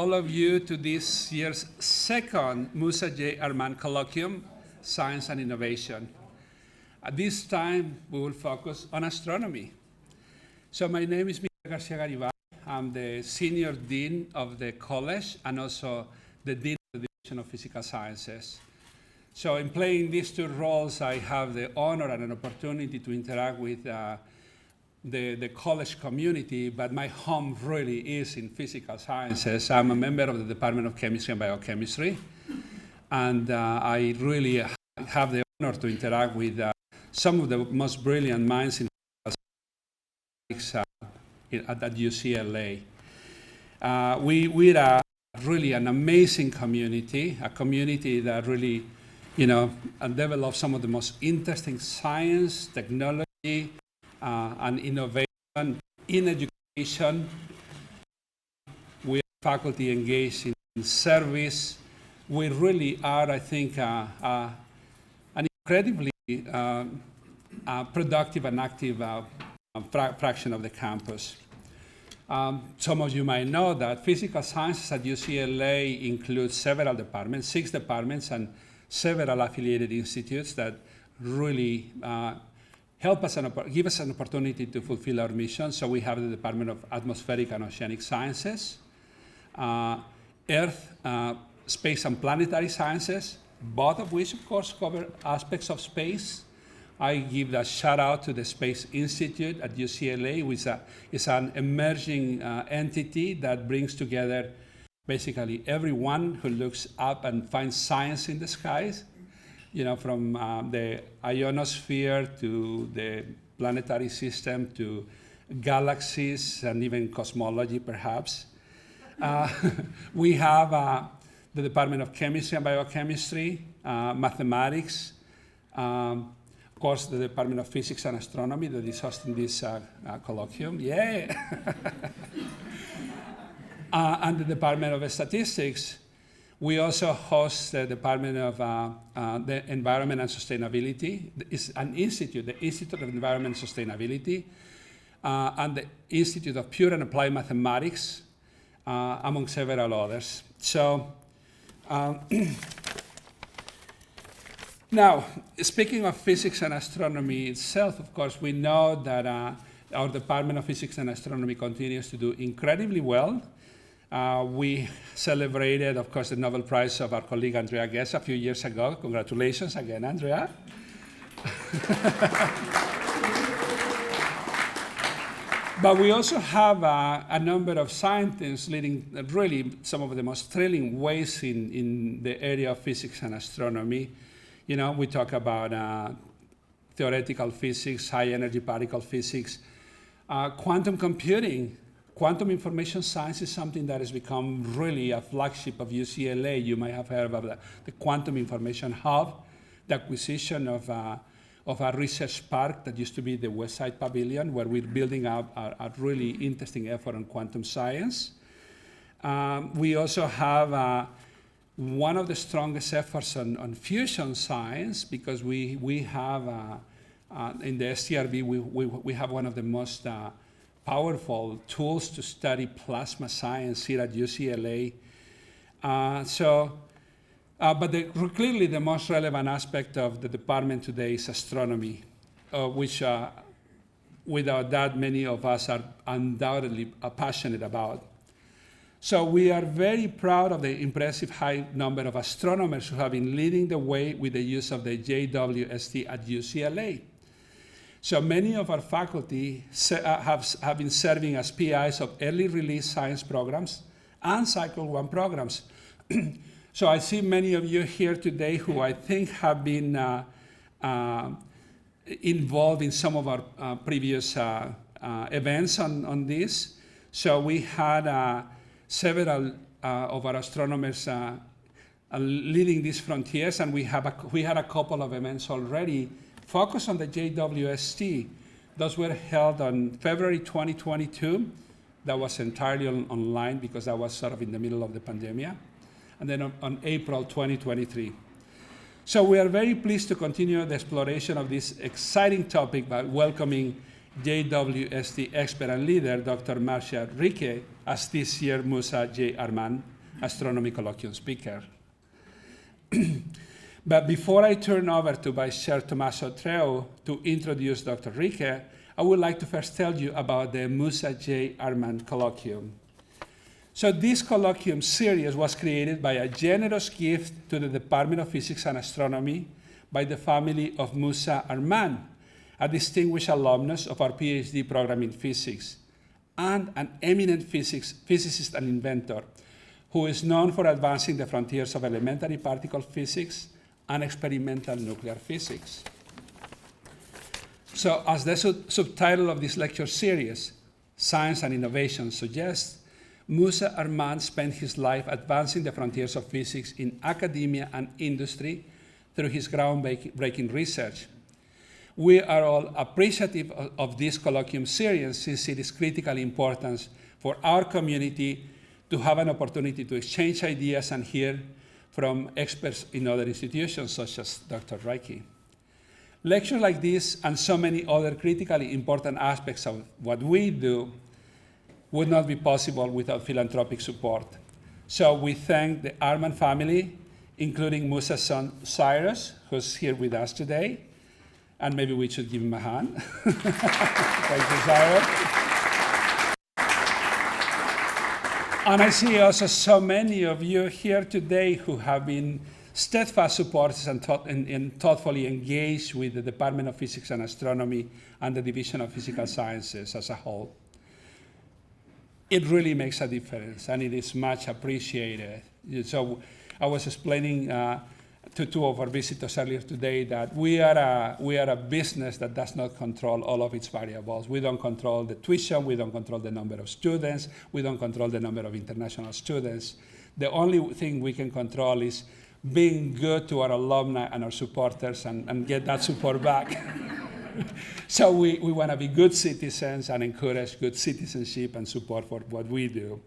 all of you to this year's second Moossa J. Arman Colloquium, Science and Innovation. At this time, we will focus on astronomy. So my name is Marcia J. I'm the Senior Dean of the College and also the Dean of the Division of Physical Sciences. So in playing these two roles, I have the honor and an opportunity to interact with the college community, but my home really is in physical sciences. I'm a member of the Department of Chemistry and Biochemistry, and I really have the honor to interact with some of the most brilliant minds in physics at UCLA. We're really an amazing community, a community that really, develops some of the most interesting science, technology, and innovation in education. We are faculty engaged in service. We really are, I think, an incredibly productive and active fraction of the campus. Some of you might know that physical sciences at UCLA includes several departments, 6 departments, and several affiliated institutes that really help us and give us an opportunity to fulfill our mission. So we have the Department of Atmospheric and Oceanic Sciences, Earth, Space and Planetary Sciences, both of which, of course, cover aspects of space. I give a shout out to the Space Institute at UCLA, which is an emerging entity that brings together basically everyone who looks up and finds science in the skies. From the ionosphere to the planetary system to galaxies and even cosmology, perhaps. We have the Department of Chemistry and Biochemistry, mathematics, of course, the Department of Physics and Astronomy that is hosting this colloquium. Yay! And the Department of Statistics. We also host the Department of the Environment and Sustainability. It's an institute, the Institute of Environment and Sustainability, and the Institute of Pure and Applied Mathematics, among several others. So now, speaking of physics and astronomy itself, of course, we know that our Department of Physics and Astronomy continues to do incredibly well. We celebrated, of course, the Nobel Prize of our colleague Andrea Ghez a few years ago. Congratulations again, Andrea. But we also have a number of scientists leading really some of the most thrilling ways in the area of physics and astronomy. We talk about theoretical physics, high-energy particle physics, quantum computing. Quantum information science is something that has become really a flagship of UCLA. You might have heard of the Quantum Information Hub, the acquisition of a research park that used to be the West Side Pavilion, where we're building up a really interesting effort on quantum science. We also have one of the strongest efforts on fusion science, because we have, in the STRB, we have one of the most powerful tools to study plasma science here at UCLA. But clearly the most relevant aspect of the department today is astronomy, which without that many of us are undoubtedly passionate about. So we are very proud of the impressive high number of astronomers who have been leading the way with the use of the JWST at UCLA. So many of our faculty have been serving as PIs of early release science programs and Cycle 1 programs. So I see many of you here today who I think have been involved in some of our previous events on this. So we had several of our astronomers leading these frontiers, and we had a couple of events already focused on the JWST. Those were held on February 2022. That was entirely online because that was sort of in the middle of the pandemic. And then on April 2023. So we are very pleased to continue the exploration of this exciting topic by welcoming JWST expert and leader, Dr. Marcia Rieke, as this year's Moossa J. Arman Astronomy Colloquium speaker. But before I turn over to Vice Chair Tommaso Treu to introduce Dr. Rieke, I would like to first tell you about the Moossa J. Arman Colloquium. So this colloquium series was created by a generous gift to the Department of Physics and Astronomy by the family of Moossa Arman, a distinguished alumnus of our PhD program in physics, and an eminent physicist and inventor who is known for advancing the frontiers of elementary particle physics and experimental nuclear physics. So as the subtitle of this lecture series, Science and Innovation, suggests, Moossa Arman spent his life advancing the frontiers of physics in academia and industry through his groundbreaking research. We are all appreciative of this colloquium series since it is critically important for our community to have an opportunity to exchange ideas and hear from experts in other institutions, such as Dr. Rieke. Lectures like this and so many other critically important aspects of what we do would not be possible without philanthropic support. So we thank the Arman family, including Moussa's son, Cyrus, who's here with us today. And maybe we should give him a hand. Thank you, Cyrus. And I see also so many of you here today who have been steadfast supporters and thoughtfully engaged with the Department of Physics and Astronomy and the Division of Physical Sciences as a whole. It really makes a difference, and it is much appreciated. So I was explaining to two of our visitors earlier today that we are a business that does not control all of its variables. We don't control the tuition, we don't control the number of students, we don't control the number of international students. The only thing we can control is being good to our alumni and our supporters and get that support back. So we want to be good citizens and encourage good citizenship and support for what we do.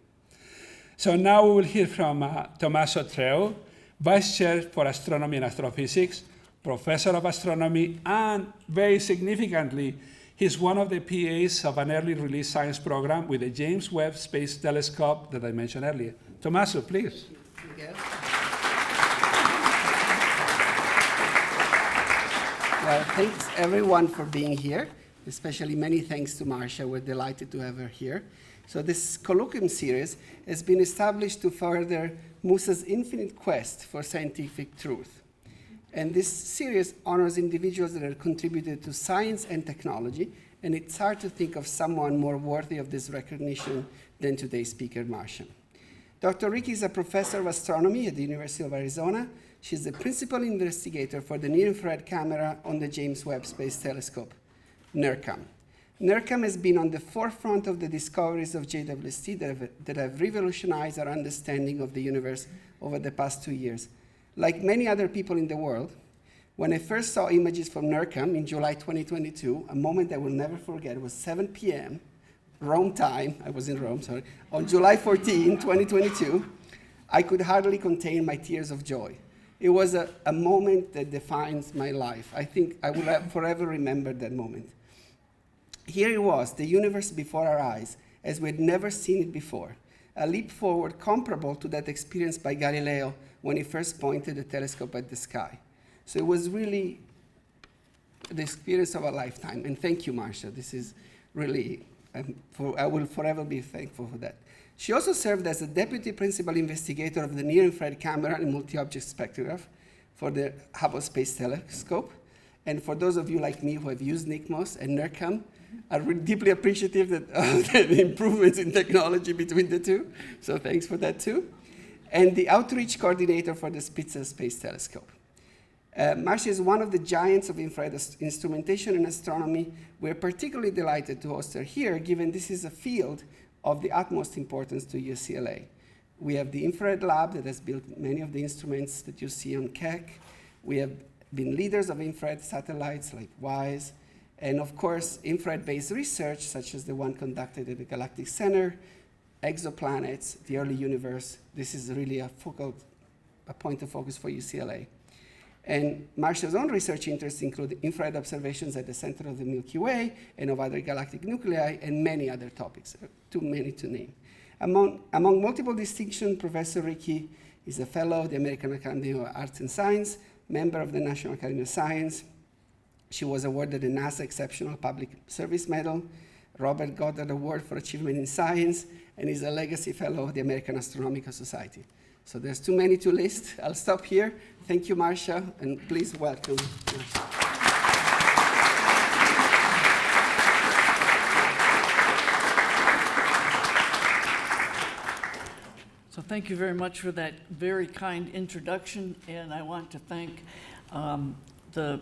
So now we will hear from Tommaso Treu, Vice Chair for Astronomy and Astrophysics, Professor of Astronomy, and very significantly, he's one of the PAs of an early release science program with the James Webb Space Telescope that I mentioned earlier. Tommaso, please. Thank you. Well, thanks everyone for being here, especially many thanks to Marcia. We're delighted to have her here. So this colloquium series has been established to further Moussa's infinite quest for scientific truth. And this series honors individuals that have contributed to science and technology, and it's hard to think of someone more worthy of this recognition than today's speaker, Marcia. Dr. Rieke is a professor of astronomy at the University of Arizona. She's the principal investigator for the near-infrared camera on the James Webb Space Telescope, NIRCam. NIRCam has been on the forefront of the discoveries of JWST that have revolutionized our understanding of the universe over the past 2 years. Like many other people in the world, when I first saw images from NIRCam in July 2022, a moment I will never forget, it was 7 p.m., Rome time, I was in Rome, sorry, on July 14, 2022, I could hardly contain my tears of joy. It was a moment that defines my life. I think I will forever remember that moment. Here it was, the universe before our eyes, as we had never seen it before, a leap forward comparable to that experienced by Galileo when he first pointed the telescope at the sky. So it was really the experience of a lifetime. And thank you, Marcia. This is really, I will forever be thankful for that. She also served as the deputy principal investigator of the near-infrared camera and multi-object spectrograph for the Hubble Space Telescope. And for those of you like me who have used NICMOS and NIRCam, I'm deeply appreciative of the improvements in technology between the two. So thanks for that too. And the outreach coordinator for the Spitzer Space Telescope. Marcia is one of the giants of infrared instrumentation and astronomy. We're particularly delighted to host her here, given this is a field of the utmost importance to UCLA. We have the infrared lab that has built many of the instruments that you see on Keck. We have been leaders of infrared satellites like WISE, and of course, infrared-based research, such as the one conducted at the Galactic Center, exoplanets, the early universe. This is really a point of focus for UCLA. And Marcia's own research interests include infrared observations at the center of the Milky Way and of other galactic nuclei, and many other topics, too many to name. Among multiple distinctions, Professor Rieke is a fellow of the American Academy of Arts and Science, member of the National Academy of Science. She was awarded the NASA Exceptional Public Service Medal, Robert Goddard Award for Achievement in Science, and is a legacy fellow of the American Astronomical Society. So there's too many to list. I'll stop here. Thank you, Marcia, and please welcome Marcia. So thank you very much for that very kind introduction, and I want to thank the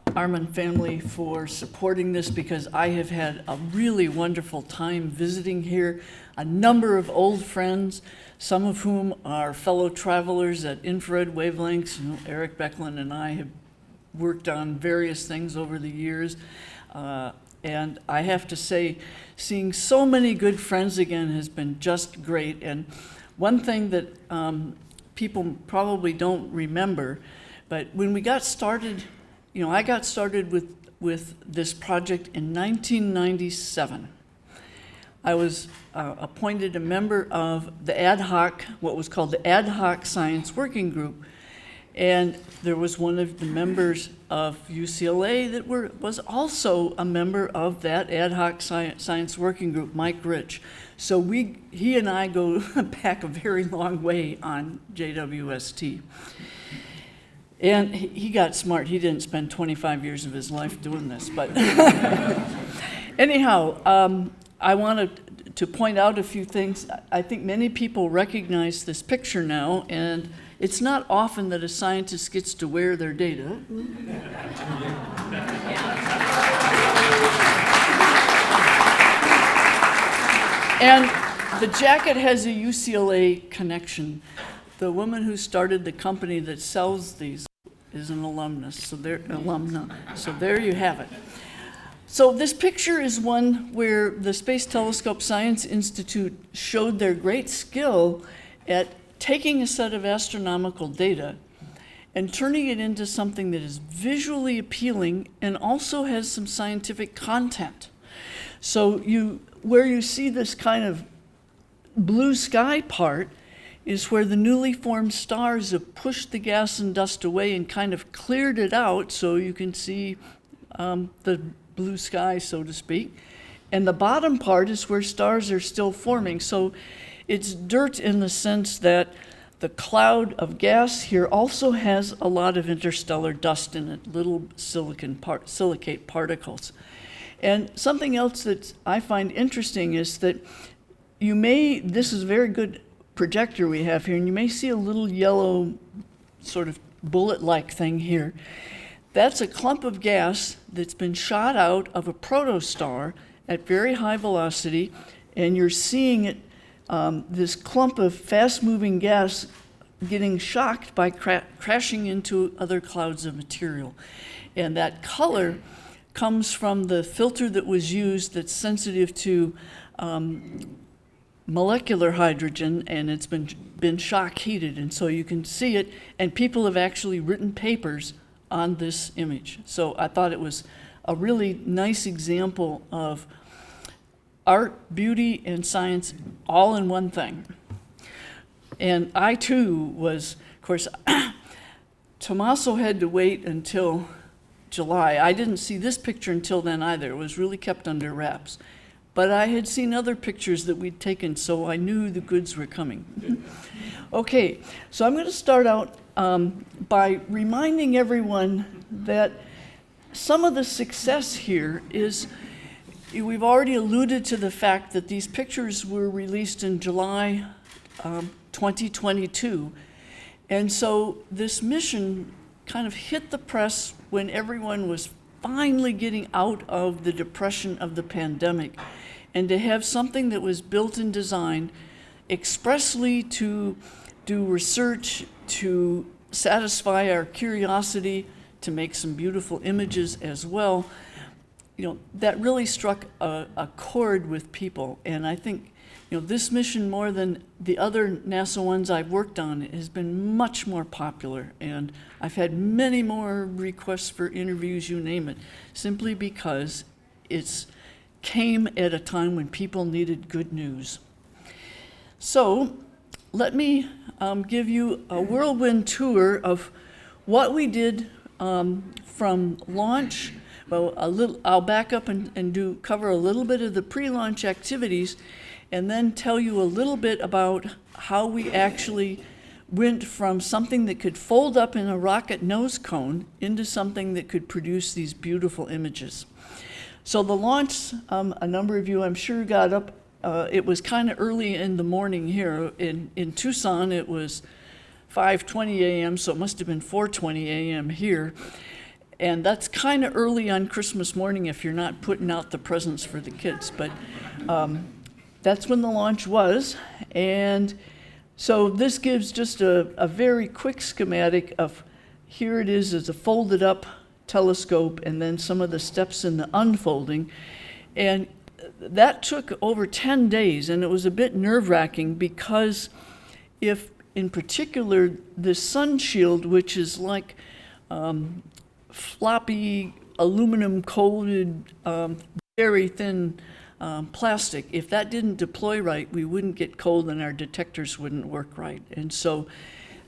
Arman family for supporting this, because I have had a really wonderful time visiting here. A number of old friends, some of whom are fellow travelers at infrared wavelengths. You know, Eric Becklin and I have worked on various things over the years. And I have to say, seeing so many good friends again has been just great. And one thing that people probably don't remember, but when we got started, you know, I got started with this project in 1997. I was appointed a member of the ad hoc, what was called the Ad Hoc Science Working Group. And there was one of the members of UCLA that was also a member of that Ad Hoc Science Working Group, Mike Rich. So he and I go back a very long way on JWST. And he got smart. He didn't spend 25 years of his life doing this. But anyhow, I wanted to point out a few things. I think many people recognize this picture now, and it's not often that a scientist gets to wear their data. And the jacket has a UCLA connection. The woman who started the company that sells these is an alumna, so there you have it. So this picture is one where the Space Telescope Science Institute showed their great skill at taking a set of astronomical data and turning it into something that is visually appealing and also has some scientific content. So where you see this kind of blue sky part is where the newly formed stars have pushed the gas and dust away and kind of cleared it out so you can see the blue sky, so to speak. And the bottom part is where stars are still forming. So it's dirt in the sense that the cloud of gas here also has a lot of interstellar dust in it, little silicate particles. And something else that I find interesting is that this is a very good projector we have here, and you may see a little yellow sort of bullet-like thing here. That's a clump of gas that's been shot out of a protostar at very high velocity, and you're seeing it, this clump of fast-moving gas getting shocked by crashing into other clouds of material. And that color comes from the filter that was used that's sensitive to molecular hydrogen, and it's been shock heated, and so you can see it, and people have actually written papers on this image. So I thought it was a really nice example of art, beauty, and science all in one thing. And I too was, of course, Tommaso had to wait until July. I didn't see this picture until then either. It was really kept under wraps. But I had seen other pictures that we'd taken, so I knew the goods were coming. Okay, so I'm going to start out by reminding everyone that some of the success here is, we've already alluded to the fact that these pictures were released in July 2022. And so this mission kind of hit the press when everyone was finally getting out of the depression of the pandemic, and to have something that was built and designed expressly to do research, to satisfy our curiosity, to make some beautiful images as well, that really struck a chord with people. And I think This mission, more than the other NASA ones I've worked on, has been much more popular, and I've had many more requests for interviews, you name it, simply because it's came at a time when people needed good news. So let me give you a whirlwind tour of what we did from launch. Well, I'll back up and cover a little bit of the pre-launch activities, and then tell you a little bit about how we actually went from something that could fold up in a rocket nose cone into something that could produce these beautiful images. So the launch, a number of you I'm sure got up, it was kind of early in the morning here. In Tucson, it was 5:20 a.m., so it must have been 4:20 a.m. here. And that's kind of early on Christmas morning if you're not putting out the presents for the kids. But that's when the launch was. And so this gives just a very quick schematic of, here it is as a folded up telescope, and then some of the steps in the unfolding. And that took over 10 days, and it was a bit nerve-wracking because if, in particular, the sun shield, which is like floppy aluminum-coated, very thin plastic, if that didn't deploy right, we wouldn't get cold and our detectors wouldn't work right. And so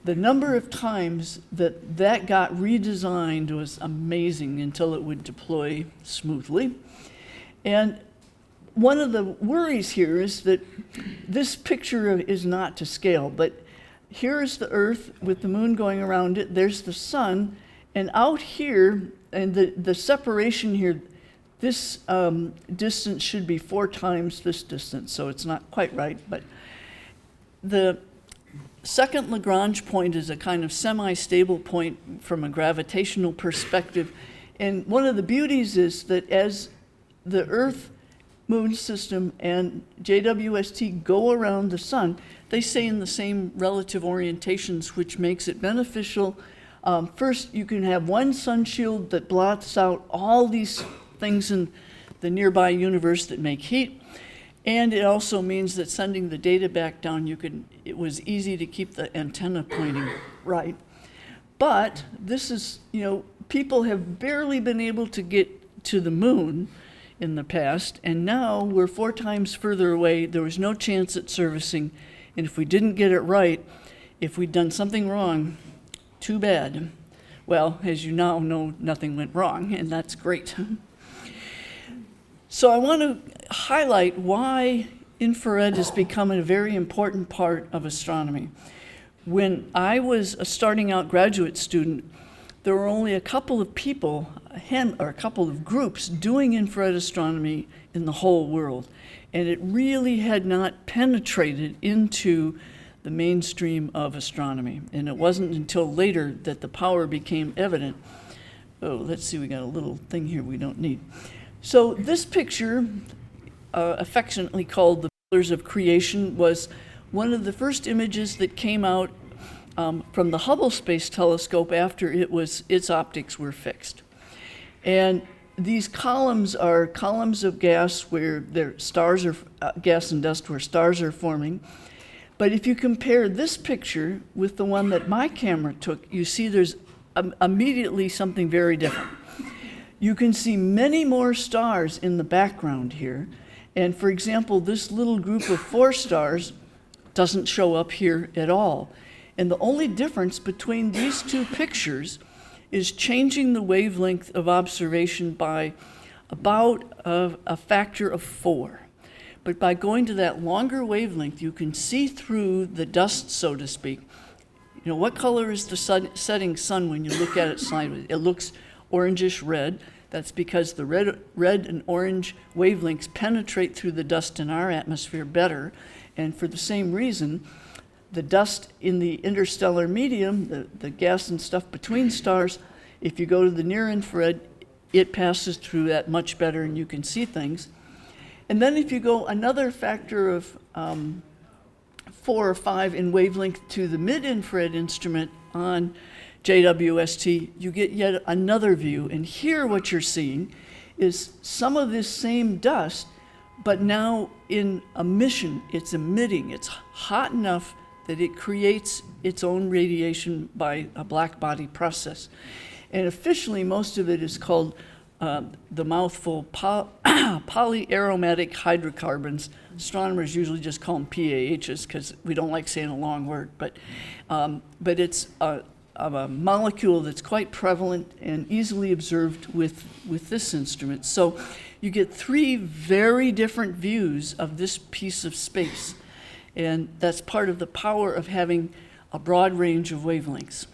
the number of times that got redesigned was amazing until it would deploy smoothly. And one of the worries here is that this picture is not to scale, but here is the Earth with the moon going around it, there's the sun, and out here, and the separation here, this distance should be 4 times this distance, so it's not quite right, but the second Lagrange point is a kind of semi-stable point from a gravitational perspective. And one of the beauties is that as the Earth moon system and JWST go around the sun, they stay in the same relative orientations, which makes it beneficial. First, you can have one sun shield that blots out all these things in the nearby universe that make heat. And it also means that sending the data back down, it was easy to keep the antenna pointing right. But this is, people have barely been able to get to the moon in the past, and now we're 4 times further away. There was no chance at servicing, and if we didn't get it right, if we'd done something wrong, too bad. Well, as you now know, nothing went wrong, and that's great. So I want to highlight why infrared has become a very important part of astronomy. When I was a starting out graduate student, there were only a couple of people, or a couple of groups doing infrared astronomy in the whole world. And it really had not penetrated into the mainstream of astronomy. And it wasn't until later that the power became evident. Oh, let's see, we got a little thing here we don't need. So this picture, affectionately called the Pillars of Creation, was one of the first images that came out from the Hubble Space Telescope after its optics were fixed. And these columns are columns of gas where stars are, gas and dust where stars are forming. But if you compare this picture with the one that my camera took, you see there's immediately something very different. You can see many more stars in the background here. And for example, this little group of 4 stars doesn't show up here at all. And the only difference between these 2 pictures is changing the wavelength of observation by about a factor of 4. But by going to that longer wavelength, you can see through the dust, so to speak. What color is the setting sun when you look at it sideways? It looks orangish red. That's because the red and orange wavelengths penetrate through the dust in our atmosphere better. And for the same reason, the dust in the interstellar medium, the gas and stuff between stars, if you go to the near infrared, it passes through that much better and you can see things. And then if you go another factor of 4 or 5 in wavelength to the mid-infrared instrument on JWST, you get yet another view. And here what you're seeing is some of this same dust, But now in emission, it's emitting. It's hot enough that it creates its own radiation by a black body process. And officially, most of it is called the mouthful polyaromatic hydrocarbons. Astronomers usually just call them PAHs because we don't like saying a long word. But it's a molecule that's quite prevalent and easily observed with this instrument. So you get three very different views of this piece of space. And that's part of the power of having a broad range of wavelengths.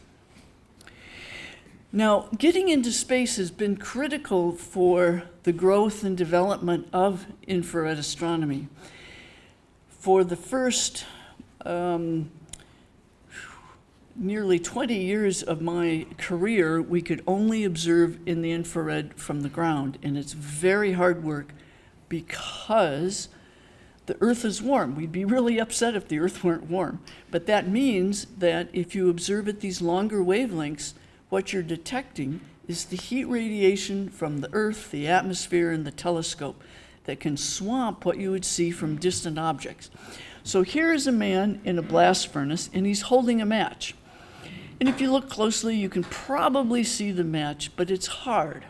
Now, getting into space has been critical for the growth and development of infrared astronomy. For the first nearly 20 years of my career, we could only observe in the infrared from the ground, and it's very hard work because the Earth is warm. We'd be really upset if the Earth weren't warm. But that means that if you observe at these longer wavelengths, what you're detecting is the heat radiation from the Earth, the atmosphere, and the telescope that can swamp what you would see from distant objects. So here is a man in a blast furnace, and he's holding a match. And if you look closely, you can probably see the match, but it's hard.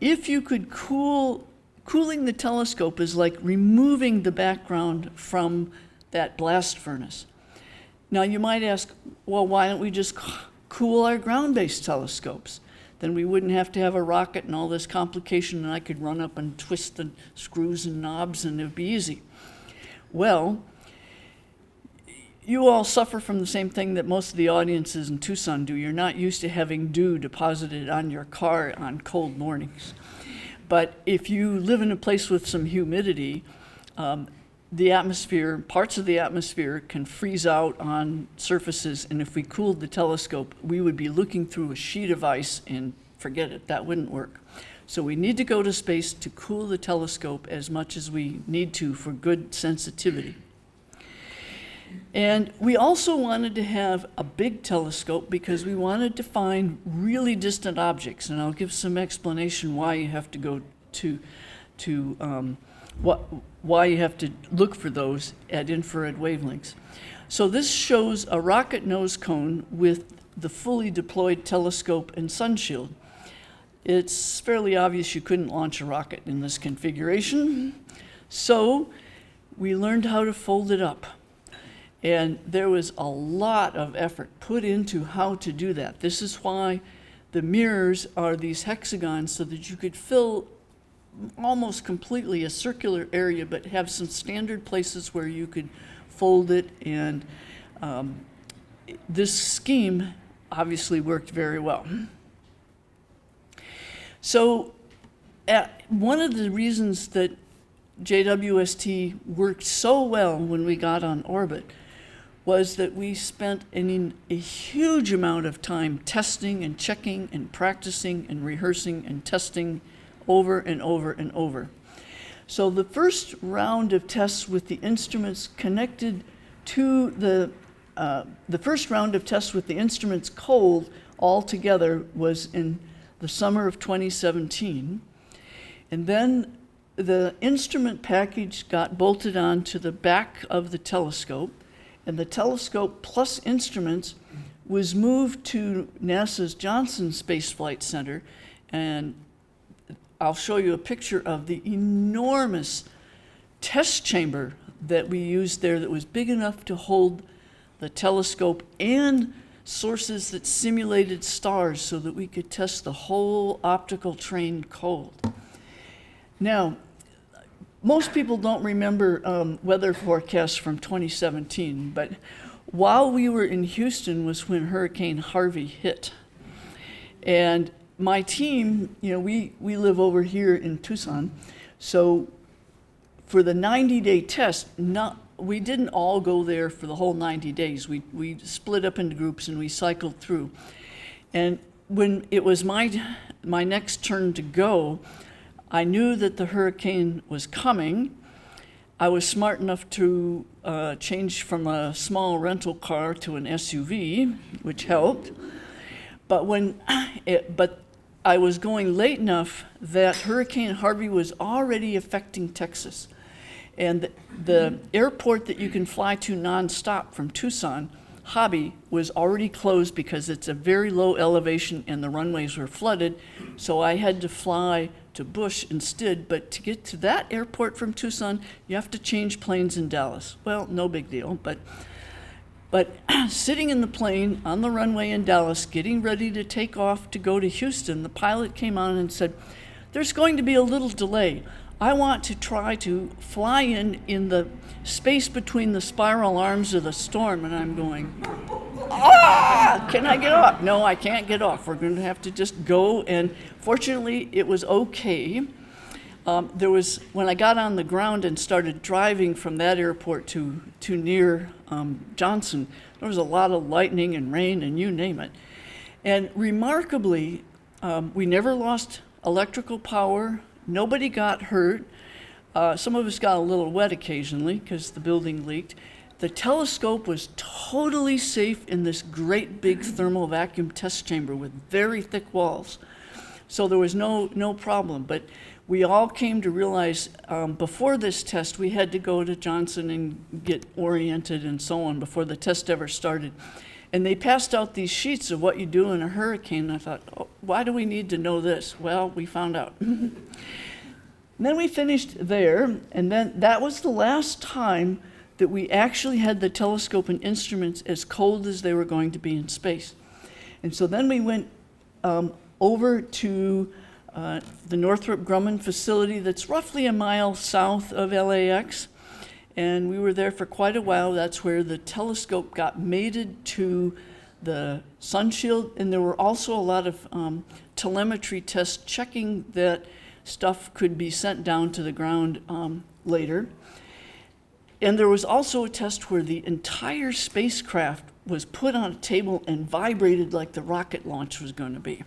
If you could cooling the telescope is like removing the background from that blast furnace. Now you might ask, well, why don't we just cool our ground-based telescopes? Then we wouldn't have to have a rocket and all this complication, and I could run up and twist the screws and knobs and it would be easy. Well, you all suffer from the same thing that most of the audiences in Tucson do. You're not used to having dew deposited on your car on cold mornings. But if you live in a place with some humidity, the atmosphere, parts of the atmosphere can freeze out on surfaces, and if we cooled the telescope, we would be looking through a sheet of ice, and forget it, that wouldn't work. So we need to go to space to cool the telescope as much as we need to for good sensitivity. And we also wanted to have a big telescope because we wanted to find really distant objects, and I'll give some explanation why you have to go why you have to look for those at infrared wavelengths. So this shows a rocket nose cone with the fully deployed telescope and sun shield. It's fairly obvious you couldn't launch a rocket in this configuration, so we learned how to fold it up. And there was a lot of effort put into how to do that. This is why the mirrors are these hexagons, so that you could fill almost completely a circular area, but have some standard places where you could fold it. And this scheme obviously worked very well. So one of the reasons that JWST worked so well when we got on orbit was that we spent a huge amount of time testing and checking and practicing and rehearsing and testing over and over and over. So the first round of tests with the instruments connected to the first round of tests with the instruments cold all together was in the summer of 2017. And then the instrument package got bolted on to the back of the telescope, and the telescope plus instruments was moved to NASA's Johnson Space Flight Center. And I'll show you a picture of the enormous test chamber that we used there that was big enough to hold the telescope and sources that simulated stars so that we could test the whole optical train cold. Now, most people don't remember weather forecasts from 2017, but while we were in Houston was when Hurricane Harvey hit. And my team, we live over here in Tucson, so for the 90-day test, we didn't all go there for the whole 90 days. We split up into groups and we cycled through. And when it was my next turn to go, I knew that the hurricane was coming. I was smart enough to change from a small rental car to an SUV, which helped. But I was going late enough that Hurricane Harvey was already affecting Texas. And the airport that you can fly to nonstop from Tucson, Hobby, was already closed because it's a very low elevation and the runways were flooded. So I had to fly to Bush instead. But to get to that airport from Tucson, you have to change planes in Dallas. Well, no big deal. But sitting in the plane on the runway in Dallas, getting ready to take off to go to Houston, the pilot came on and said, "There's going to be a little delay. I want to try to fly in the space between the spiral arms of the storm." And I'm going, can I get off? No, I can't get off. We're going to have to just go. And fortunately, it was okay. When I got on the ground and started driving from that airport to near Johnson, there was a lot of lightning and rain and you name it. And remarkably, we never lost electrical power. Nobody got hurt. Some of us got a little wet occasionally because the building leaked. The telescope was totally safe in this great big thermal vacuum test chamber with very thick walls. So there was no problem. But we all came to realize before this test, we had to go to Johnson and get oriented and so on before the test ever started. And they passed out these sheets of what you do in a hurricane. And I thought, oh, why do we need to know this? Well, we found out. Then we finished there, and then that was the last time that we actually had the telescope and instruments as cold as they were going to be in space. And so then we went over to the Northrop Grumman facility that's roughly a mile south of LAX. And we were there for quite a while. That's where the telescope got mated to the sun shield. And there were also a lot of telemetry tests checking that stuff could be sent down to the ground later. And there was also a test where the entire spacecraft was put on a table and vibrated like the rocket launch was going to be.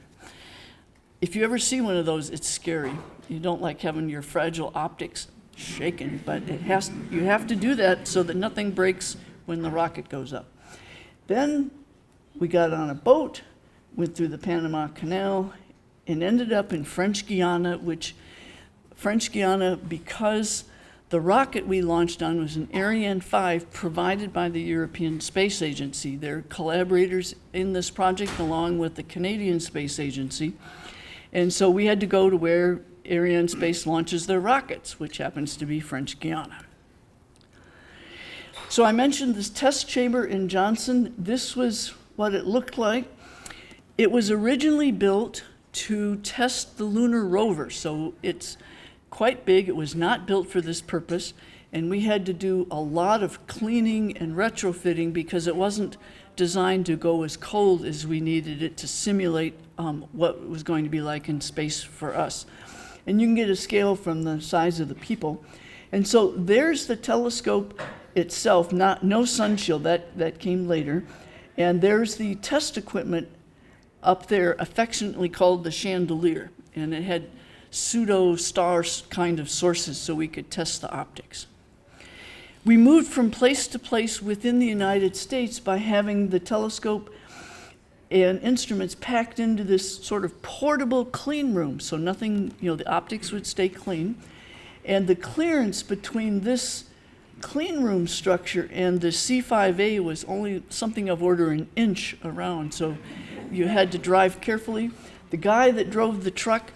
If you ever see one of those, it's scary. You don't like having your fragile optics shaken, but you have to do that so that nothing breaks when the rocket goes up. Then we got on a boat, went through the Panama Canal, and ended up in French Guiana, because the rocket we launched on was an Ariane 5 provided by the European Space Agency. They're collaborators in this project along with the Canadian Space Agency. And so we had to go to where Ariane Space launches their rockets, which happens to be French Guiana. So I mentioned this test chamber in Johnson. This was what it looked like. It was originally built to test the lunar rover, so it's quite big. It was not built for this purpose, and we had to do a lot of cleaning and retrofitting because it wasn't designed to go as cold as we needed it to simulate what it was going to be like in space for us. And you can get a scale from the size of the people. And so there's the telescope itself, no sun shield, that came later. And there's the test equipment up there, affectionately called the chandelier. And it had pseudo-star kind of sources so we could test the optics. We moved from place to place within the United States by having the telescope and instruments packed into this sort of portable clean room, so nothing, the optics would stay clean. And the clearance between this clean room structure and the C5A was only something of order an inch around, so you had to drive carefully. The guy that drove the truck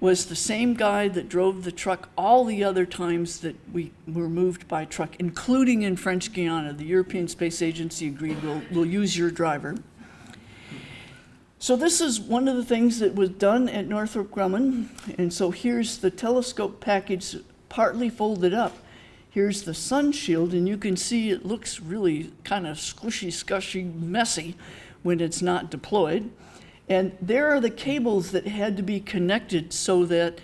was the same guy that drove the truck all the other times that we were moved by truck, including in French Guiana. The European Space Agency agreed, we'll use your driver. So this is one of the things that was done at Northrop Grumman. And so here's the telescope package partly folded up. Here's the sun shield, and you can see it looks really kind of squishy, scushy, messy when it's not deployed. And there are the cables that had to be connected so that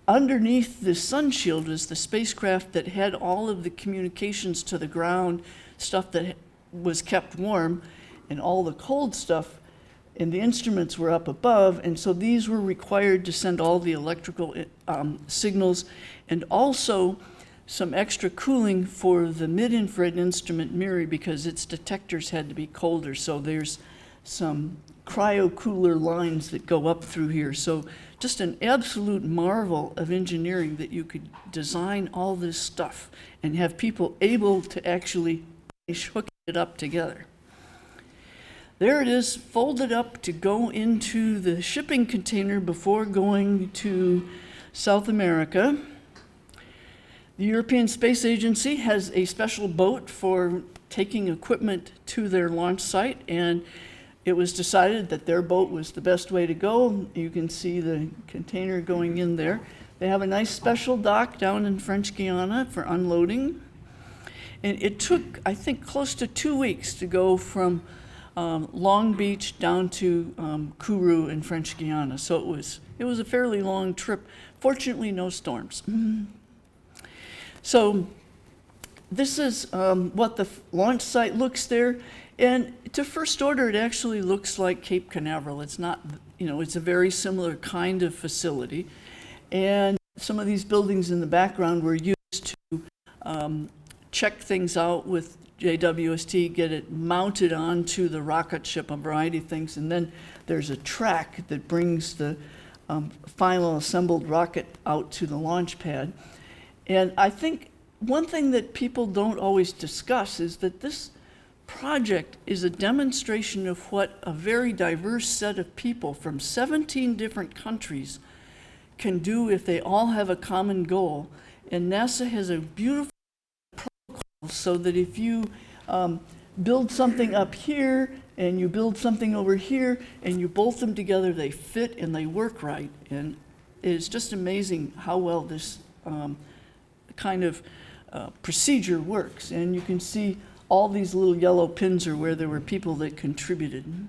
underneath the sun shield is the spacecraft that had all of the communications to the ground, stuff that was kept warm, and all the cold stuff, and the instruments were up above, and so these were required to send all the electrical signals, and also some extra cooling for the mid-infrared instrument MIRI because its detectors had to be colder, so there's some cryo-cooler lines that go up through here. So just an absolute marvel of engineering that you could design all this stuff and have people able to actually hook it up together. There it is, folded up to go into the shipping container before going to South America. The European Space Agency has a special boat for taking equipment to their launch site, and it was decided that their boat was the best way to go. You can see the container going in there. They have a nice special dock down in French Guiana for unloading. And it took, I think, close to 2 weeks to go from Long Beach down to Kourou in French Guiana. So it was a fairly long trip. Fortunately, no storms. So this is what the launch site looks there. And to first order, it actually looks like Cape Canaveral. It's not, it's a very similar kind of facility. And some of these buildings in the background were used to check things out with JWST, get it mounted onto the rocket ship, a variety of things. And then there's a track that brings the final assembled rocket out to the launch pad. And I think one thing that people don't always discuss is that this project is a demonstration of what a very diverse set of people from 17 different countries can do if they all have a common goal. And NASA has a beautiful protocol so that if you build something up here and you build something over here and you bolt them together, they fit and they work right. And it's just amazing how well this kind of procedure works. And you can see all these little yellow pins are where there were people that contributed.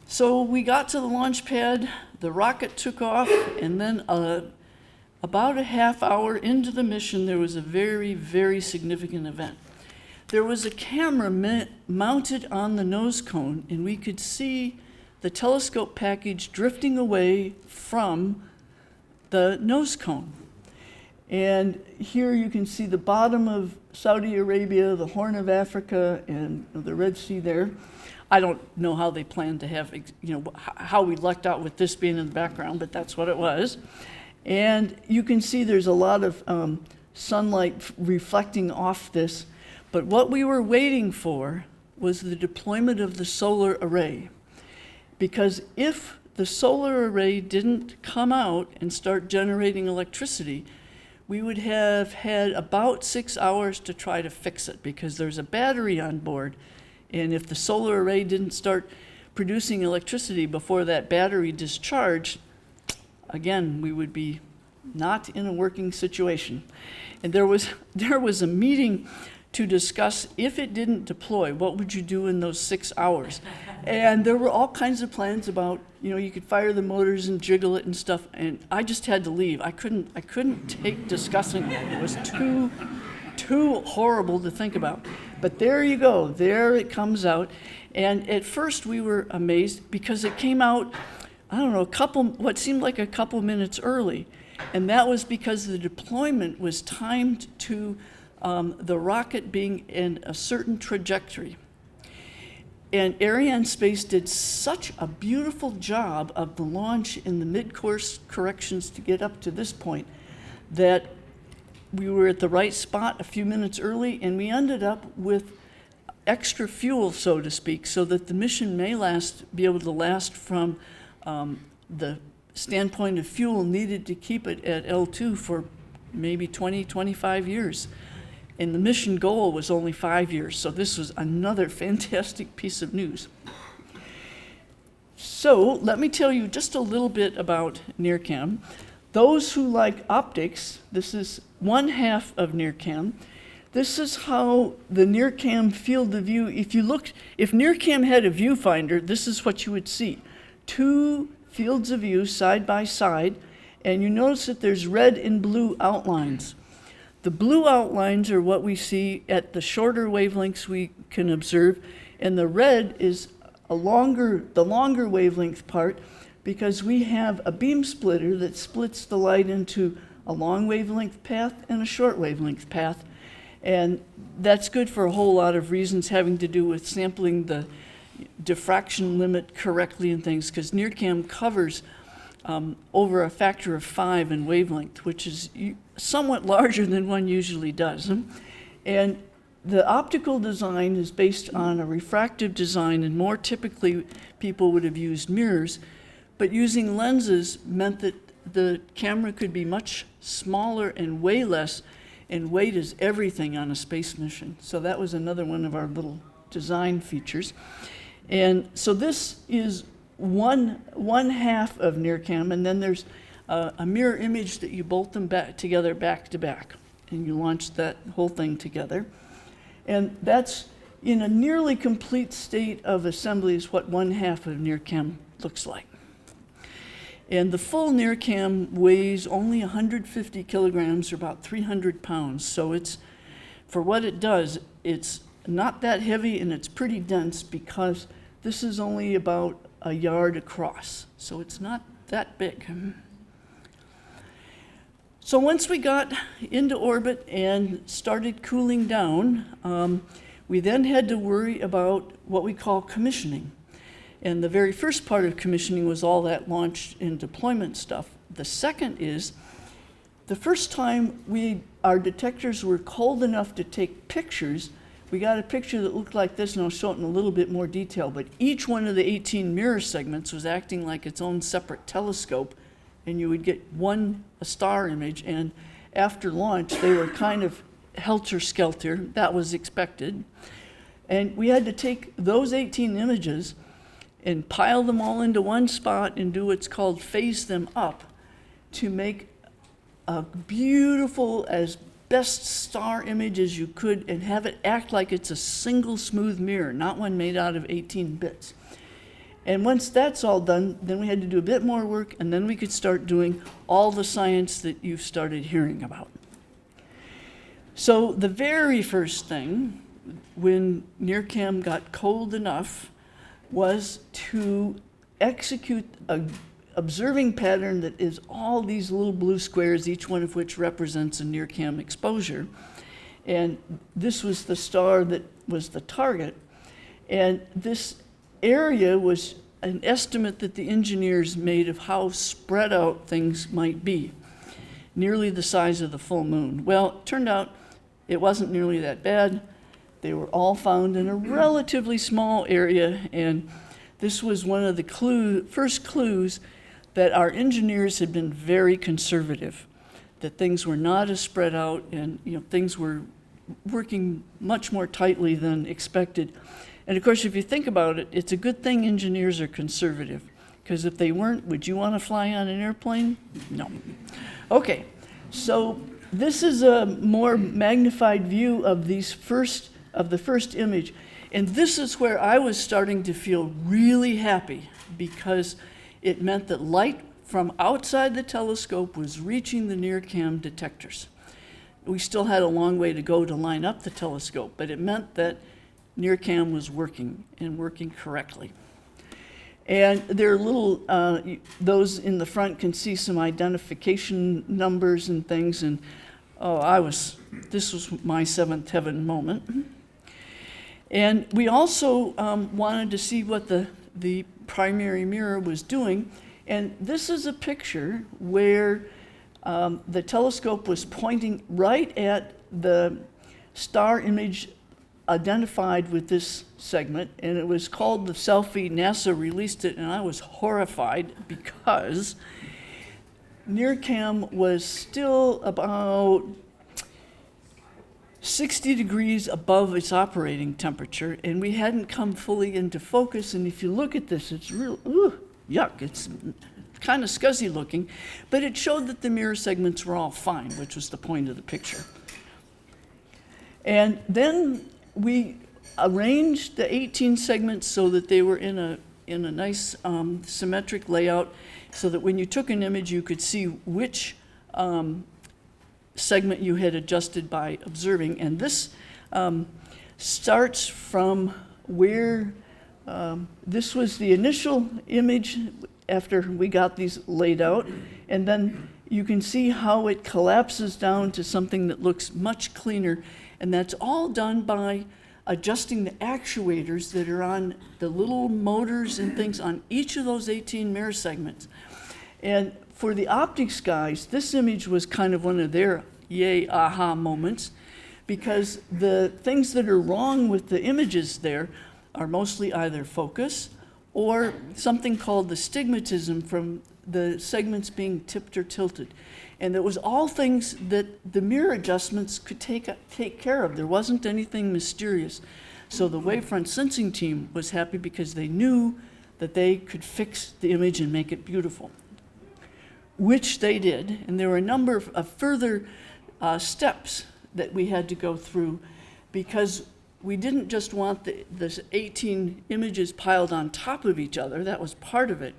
So we got to the launch pad, the rocket took off, and then about a half hour into the mission, there was a very, very significant event. There was a camera mounted on the nose cone, and we could see the telescope package drifting away from the nose cone. And here you can see the bottom of Saudi Arabia, the Horn of Africa, and the Red Sea there. I don't know how they planned to have, how we lucked out with this being in the background, but that's what it was. And you can see there's a lot of sunlight reflecting off this. But what we were waiting for was the deployment of the solar array. Because if the solar array didn't come out and start generating electricity, we would have had about 6 hours to try to fix it because there's a battery on board. And if the solar array didn't start producing electricity before that battery discharged, again, we would be not in a working situation. And there was a meeting to discuss if it didn't deploy, what would you do in those 6 hours? And there were all kinds of plans about, you could fire the motors and jiggle it and stuff, and I just had to leave. I couldn't take discussing that. It was too horrible to think about. But there you go, there it comes out. And at first we were amazed because it came out, I don't know, what seemed like a couple minutes early. And that was because the deployment was timed to the rocket being in a certain trajectory. And Arianespace did such a beautiful job of the launch and the mid-course corrections to get up to this point that we were at the right spot a few minutes early, and we ended up with extra fuel, so to speak, so that the mission may be able to last from the standpoint of fuel needed to keep it at L2 for maybe 20, 25 years. And the mission goal was only 5 years, so this was another fantastic piece of news. So let me tell you just a little bit about NIRCam. Those who like optics, this is one half of NIRCam. This is how the NIRCam field of view, if NIRCam had a viewfinder, this is what you would see. 2 fields of view side by side, and you notice that there's red and blue outlines. The blue outlines are what we see at the shorter wavelengths we can observe, and the red is the longer wavelength part, because we have a beam splitter that splits the light into a long wavelength path and a short wavelength path. And that's good for a whole lot of reasons having to do with sampling the diffraction limit correctly and things, because NIRCam covers over a factor of 5 in wavelength, which is somewhat larger than one usually does. And the optical design is based on a refractive design, and more typically people would have used mirrors, but using lenses meant that the camera could be much smaller and weigh less, and weight is everything on a space mission. So that was another one of our little design features. And so this is one half of NIRCam, and then there's a mirror image that you bolt them back together back to back, and you launch that whole thing together. And that's in a nearly complete state of assembly is what one half of NIRCam looks like. And the full NIRCam weighs only 150 kilograms, or about 300 pounds. So it's, for what it does, it's not that heavy, and it's pretty dense because this is only about a yard across. So it's not that big. So once we got into orbit and started cooling down, we then had to worry about what we call commissioning. And the very first part of commissioning was all that launch and deployment stuff. The second is, the first time our detectors were cold enough to take pictures, we got a picture that looked like this, and I'll show it in a little bit more detail, but each one of the 18 mirror segments was acting like its own separate telescope, and you would get a star image, and after launch, they were kind of helter-skelter. That was expected. And we had to take those 18 images and pile them all into one spot and do what's called phase them up to make a beautiful, as best star image as you could, and have it act like it's a single smooth mirror, not one made out of 18 bits. And once that's all done, then we had to do a bit more work, and then we could start doing all the science that you've started hearing about. So the very first thing, when NIRCam got cold enough, was to execute an observing pattern that is all these little blue squares, each one of which represents a NIRCam exposure. And this was the star that was the target. And this area was an estimate that the engineers made of how spread out things might be, nearly the size of the full moon. Well, it turned out it wasn't nearly that bad. They were all found in a relatively small area, and this was one of the first clues that our engineers had been very conservative, that things were not as spread out, and things were working much more tightly than expected. And of course, if you think about it, it's a good thing engineers are conservative, because if they weren't, would you want to fly on an airplane? No. Okay, so this is a more magnified view of the first image. And this is where I was starting to feel really happy, because it meant that light from outside the telescope was reaching the NIRCam detectors. We still had a long way to go to line up the telescope, but it meant that NIRCam was working, and working correctly. And there are little, those in the front can see some identification numbers and things, and this was my seventh heaven moment. And we also wanted to see what the primary mirror was doing, and this is a picture where the telescope was pointing right at the star image identified with this segment, and it was called the selfie. NASA released it, and I was horrified because NIRCam was still about 60 degrees above its operating temperature, and we hadn't come fully into focus. And if you look at this, it's real, yuck, it's kind of scuzzy looking, but it showed that the mirror segments were all fine, which was the point of the picture. And then we arranged the 18 segments so that they were in a nice symmetric layout, so that when you took an image, you could see which segment you had adjusted by observing. And this starts from where this was the initial image after we got these laid out, and then you can see how it collapses down to something that looks much cleaner. And that's all done by adjusting the actuators that are on the little motors and things on each of those 18 mirror segments. And for the optics guys, this image was kind of one of their yay, aha moments, because the things that are wrong with the images there are mostly either focus or something called the stigmatism from the segments being tipped or tilted. And it was all things that the mirror adjustments could take care of. There wasn't anything mysterious. So the wavefront sensing team was happy because they knew that they could fix the image and make it beautiful, which they did. And there were a number of further steps that we had to go through, because we didn't just want the 18 images piled on top of each other. That was part of it.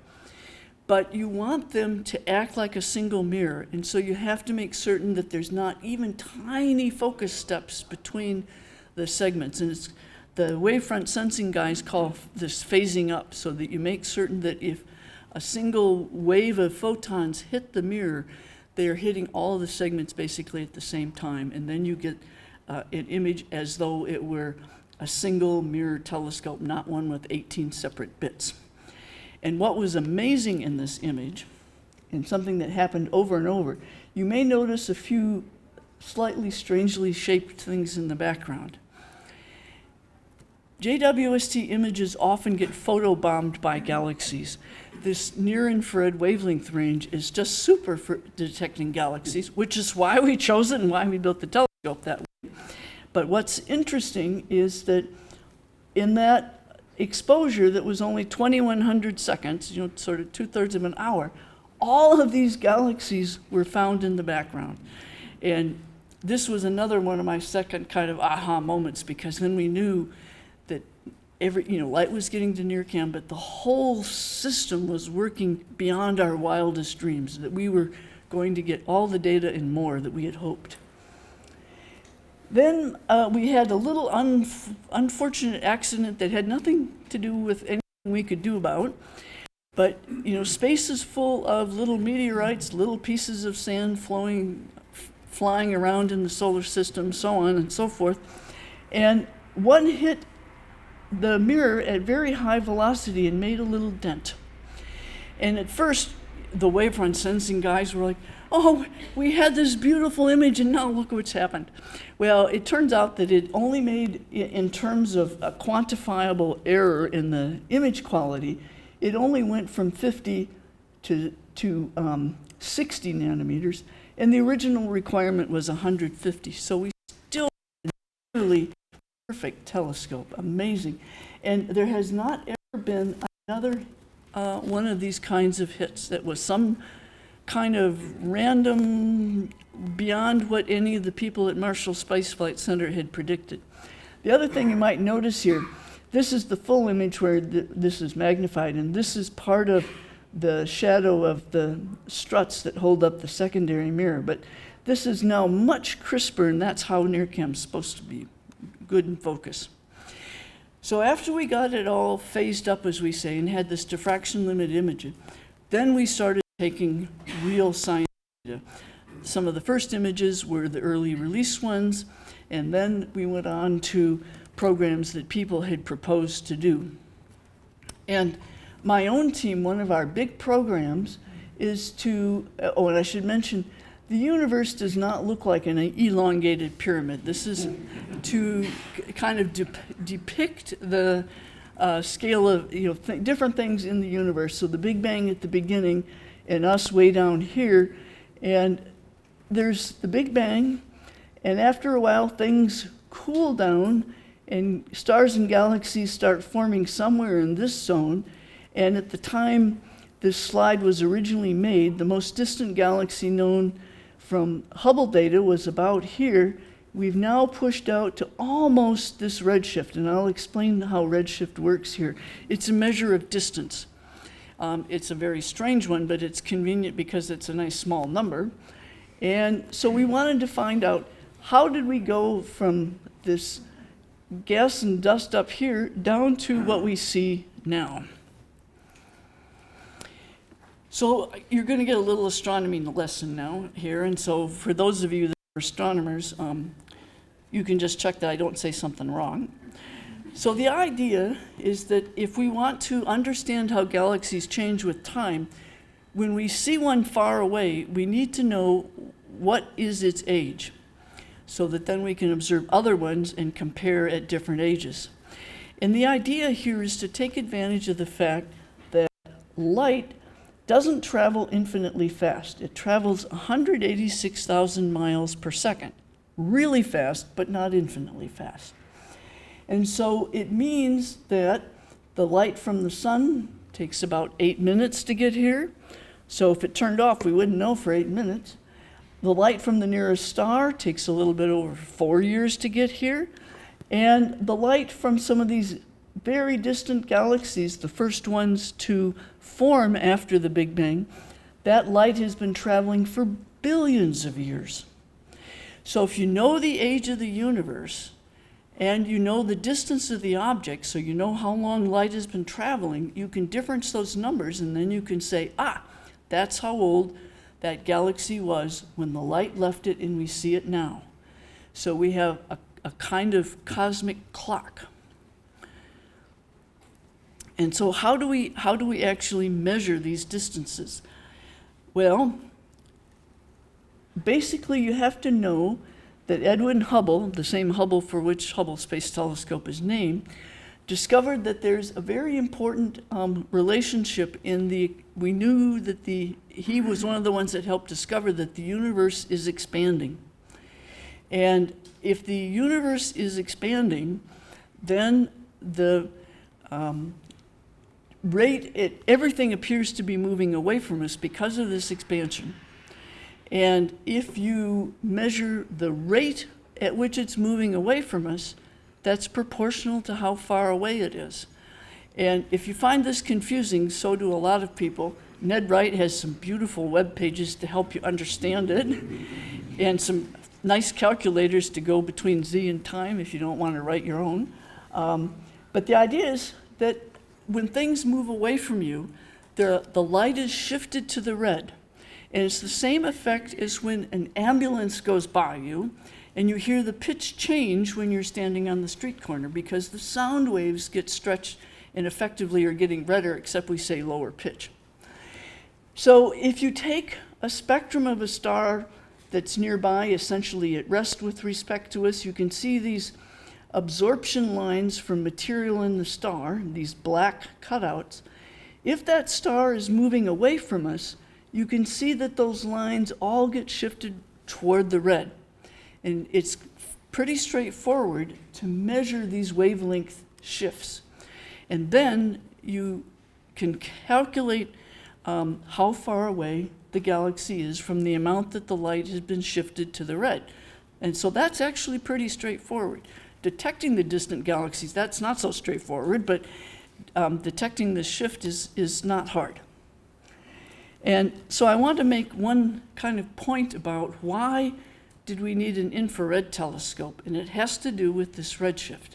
But you want them to act like a single mirror, and so you have to make certain that there's not even tiny focus steps between the segments. And it's the wavefront sensing guys call this phasing up, so that you make certain that if a single wave of photons hit the mirror, they are hitting all the segments basically at the same time, and then you get an image as though it were a single mirror telescope, not one with 18 separate bits. And what was amazing in this image, and something that happened over and over, you may notice a few slightly strangely shaped things in the background. JWST images often get photobombed by galaxies. This near-infrared wavelength range is just super for detecting galaxies, which is why we chose it and why we built the telescope that way. But what's interesting is that in that exposure that was only 2100 seconds, sort of 2/3 of an hour, all of these galaxies were found in the background. And this was another one of my second kind of aha moments, because then we knew that light was getting to NIRCam, but the whole system was working beyond our wildest dreams, that we were going to get all the data and more that we had hoped. Then we had a little unfortunate accident that had nothing to do with anything we could do about. But, space is full of little meteorites, little pieces of sand flying around in the solar system, so on and so forth. And one hit the mirror at very high velocity and made a little dent. And at first, the wavefront sensing guys were like, oh, we had this beautiful image and now look what's happened. Well, it turns out that it only made, in terms of a quantifiable error in the image quality, it only went from 50 to 60 nanometers, and the original requirement was 150. So we still had a really perfect telescope, amazing. And there has not ever been another one of these kinds of hits that was some kind of random, beyond what any of the people at Marshall Space Flight Center had predicted. The other thing you might notice here, this is the full image where this is magnified, and this is part of the shadow of the struts that hold up the secondary mirror. But this is now much crisper, and that's how NIRCam's supposed to be, good in focus. So after we got it all phased up, as we say, and had this diffraction limit image, then we started taking real science data. Some of the first images were the early release ones, and then we went on to programs that people had proposed to do. And my own team, one of our big programs is to, and I should mention, the universe does not look like an elongated pyramid. This is to kind of depict the scale of different things in the universe. So the Big Bang at the beginning, and us way down here, and there's the Big Bang, and after a while things cool down, and stars and galaxies start forming somewhere in this zone. And at the time this slide was originally made, the most distant galaxy known from Hubble data was about here. We've now pushed out to almost this redshift, and I'll explain how redshift works here. It's a measure of distance. It's a very strange one, but it's convenient because it's a nice small number. And so we wanted to find out, how did we go from this gas and dust up here down to what we see now? So you're going to get a little astronomy lesson now here. And so for those of you that are astronomers, you can just check that I don't say something wrong. So the idea is that if we want to understand how galaxies change with time, when we see one far away, we need to know what is its age, so that then we can observe other ones and compare at different ages. And the idea here is to take advantage of the fact that light doesn't travel infinitely fast. It travels 186,000 miles per second. Really fast, but not infinitely fast. And so it means that the light from the sun takes about 8 minutes to get here. So if it turned off, we wouldn't know for 8 minutes. The light from the nearest star takes a little bit over 4 years to get here. And the light from some of these very distant galaxies, the first ones to form after the Big Bang, that light has been traveling for billions of years. So if you know the age of the universe, and you know the distance of the object, so you know how long light has been traveling, you can difference those numbers, and then you can say, that's how old that galaxy was when the light left it and we see it now. So we have a kind of cosmic clock. And so how do we actually measure these distances? Well, basically you have to know that Edwin Hubble, the same Hubble for which Hubble Space Telescope is named, discovered that there's a very important relationship we knew that he was one of the ones that helped discover that the universe is expanding. And if the universe is expanding, then the everything appears to be moving away from us because of this expansion. And if you measure the rate at which it's moving away from us, that's proportional to how far away it is. And if you find this confusing, so do a lot of people. Ned Wright has some beautiful web pages to help you understand it, and some nice calculators to go between z and time if you don't want to write your own. But the idea is that when things move away from you, the light is shifted to the red. And it's the same effect as when an ambulance goes by you and you hear the pitch change when you're standing on the street corner, because the sound waves get stretched and effectively are getting redder, except we say lower pitch. So if you take a spectrum of a star that's nearby, essentially at rest with respect to us, you can see these absorption lines from material in the star, these black cutouts. If that star is moving away from us, you can see that those lines all get shifted toward the red. And it's pretty straightforward to measure these wavelength shifts. And then you can calculate how far away the galaxy is from the amount that the light has been shifted to the red. And so that's actually pretty straightforward. Detecting the distant galaxies, that's not so straightforward, but detecting the shift is not hard. And so I want to make one kind of point about why did we need an infrared telescope, and it has to do with this redshift.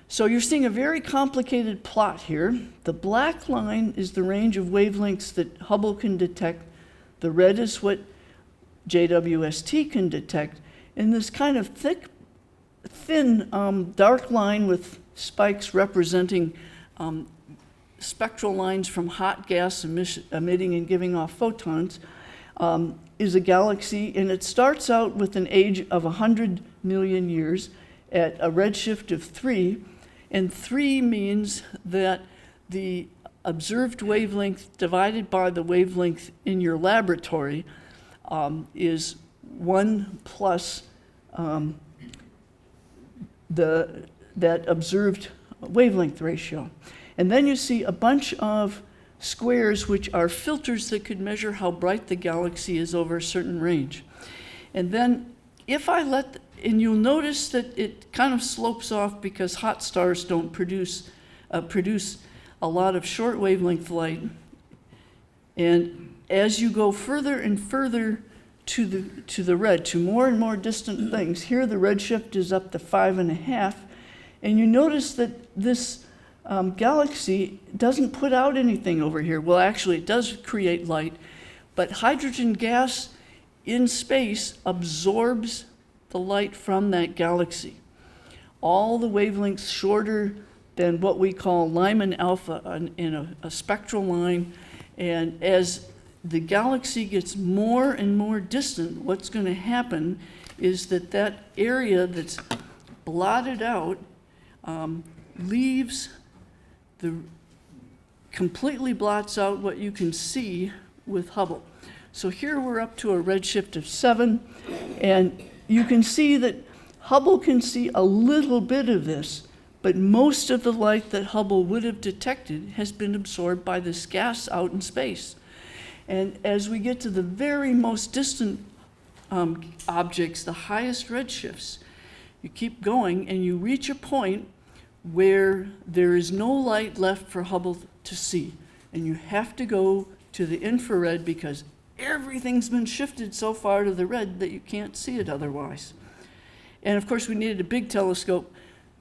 So you're seeing a very complicated plot here. The black line is the range of wavelengths that Hubble can detect. The red is what JWST can detect. And this kind of thin dark line with spikes representing spectral lines from hot gas emitting and giving off photons is a galaxy, and it starts out with an age of 100 million years at a redshift of 3, and 3 means that the observed wavelength divided by the wavelength in your laboratory is 1 plus that observed wavelength ratio. And then you see a bunch of squares which are filters that could measure how bright the galaxy is over a certain range. And then if I and you'll notice that it kind of slopes off because hot stars don't produce a lot of short wavelength light. And as you go further and further to the red, to more and more distant things, here the redshift is up to 5.5, and you notice that this galaxy doesn't put out anything over here. Well, actually, it does create light, but hydrogen gas in space absorbs the light from that galaxy. all the wavelengths shorter than what we call Lyman alpha in a spectral line. And as the galaxy gets more and more distant, what's going to happen is that that area that's blotted out completely blots out what you can see with Hubble. So here we're up to a redshift of 7, and you can see that Hubble can see a little bit of this, but most of the light that Hubble would have detected has been absorbed by this gas out in space. And as we get to the very most distant objects, the highest redshifts, you keep going and you reach a point where there is no light left for Hubble to see. And you have to go to the infrared because everything's been shifted so far to the red that you can't see it otherwise. And of course, we needed a big telescope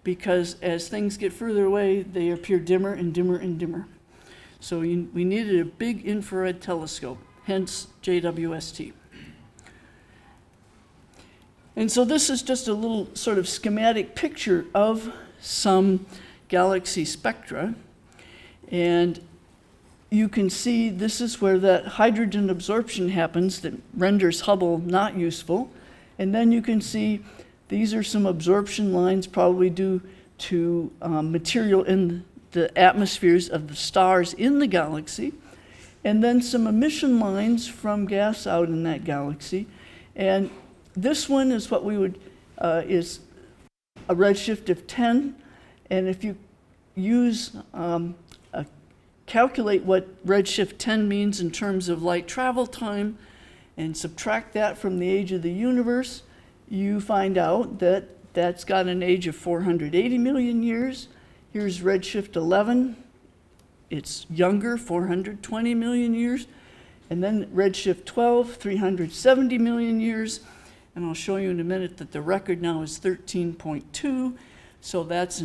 because as things get further away, they appear dimmer and dimmer and dimmer. So we needed a big infrared telescope, hence JWST. And so this is just a little sort of schematic picture of some galaxy spectra. And you can see this is where that hydrogen absorption happens that renders Hubble not useful. And then you can see these are some absorption lines probably due to material in the atmospheres of the stars in the galaxy. And then some emission lines from gas out in that galaxy. And this one is what we would, is a redshift of 10. And if you use, calculate what redshift 10 means in terms of light travel time and subtract that from the age of the universe, you find out that that's got an age of 480 million years. Here's redshift 11. It's younger, 420 million years. And then redshift 12, 370 million years. And I'll show you in a minute that the record now is 13.2. So that's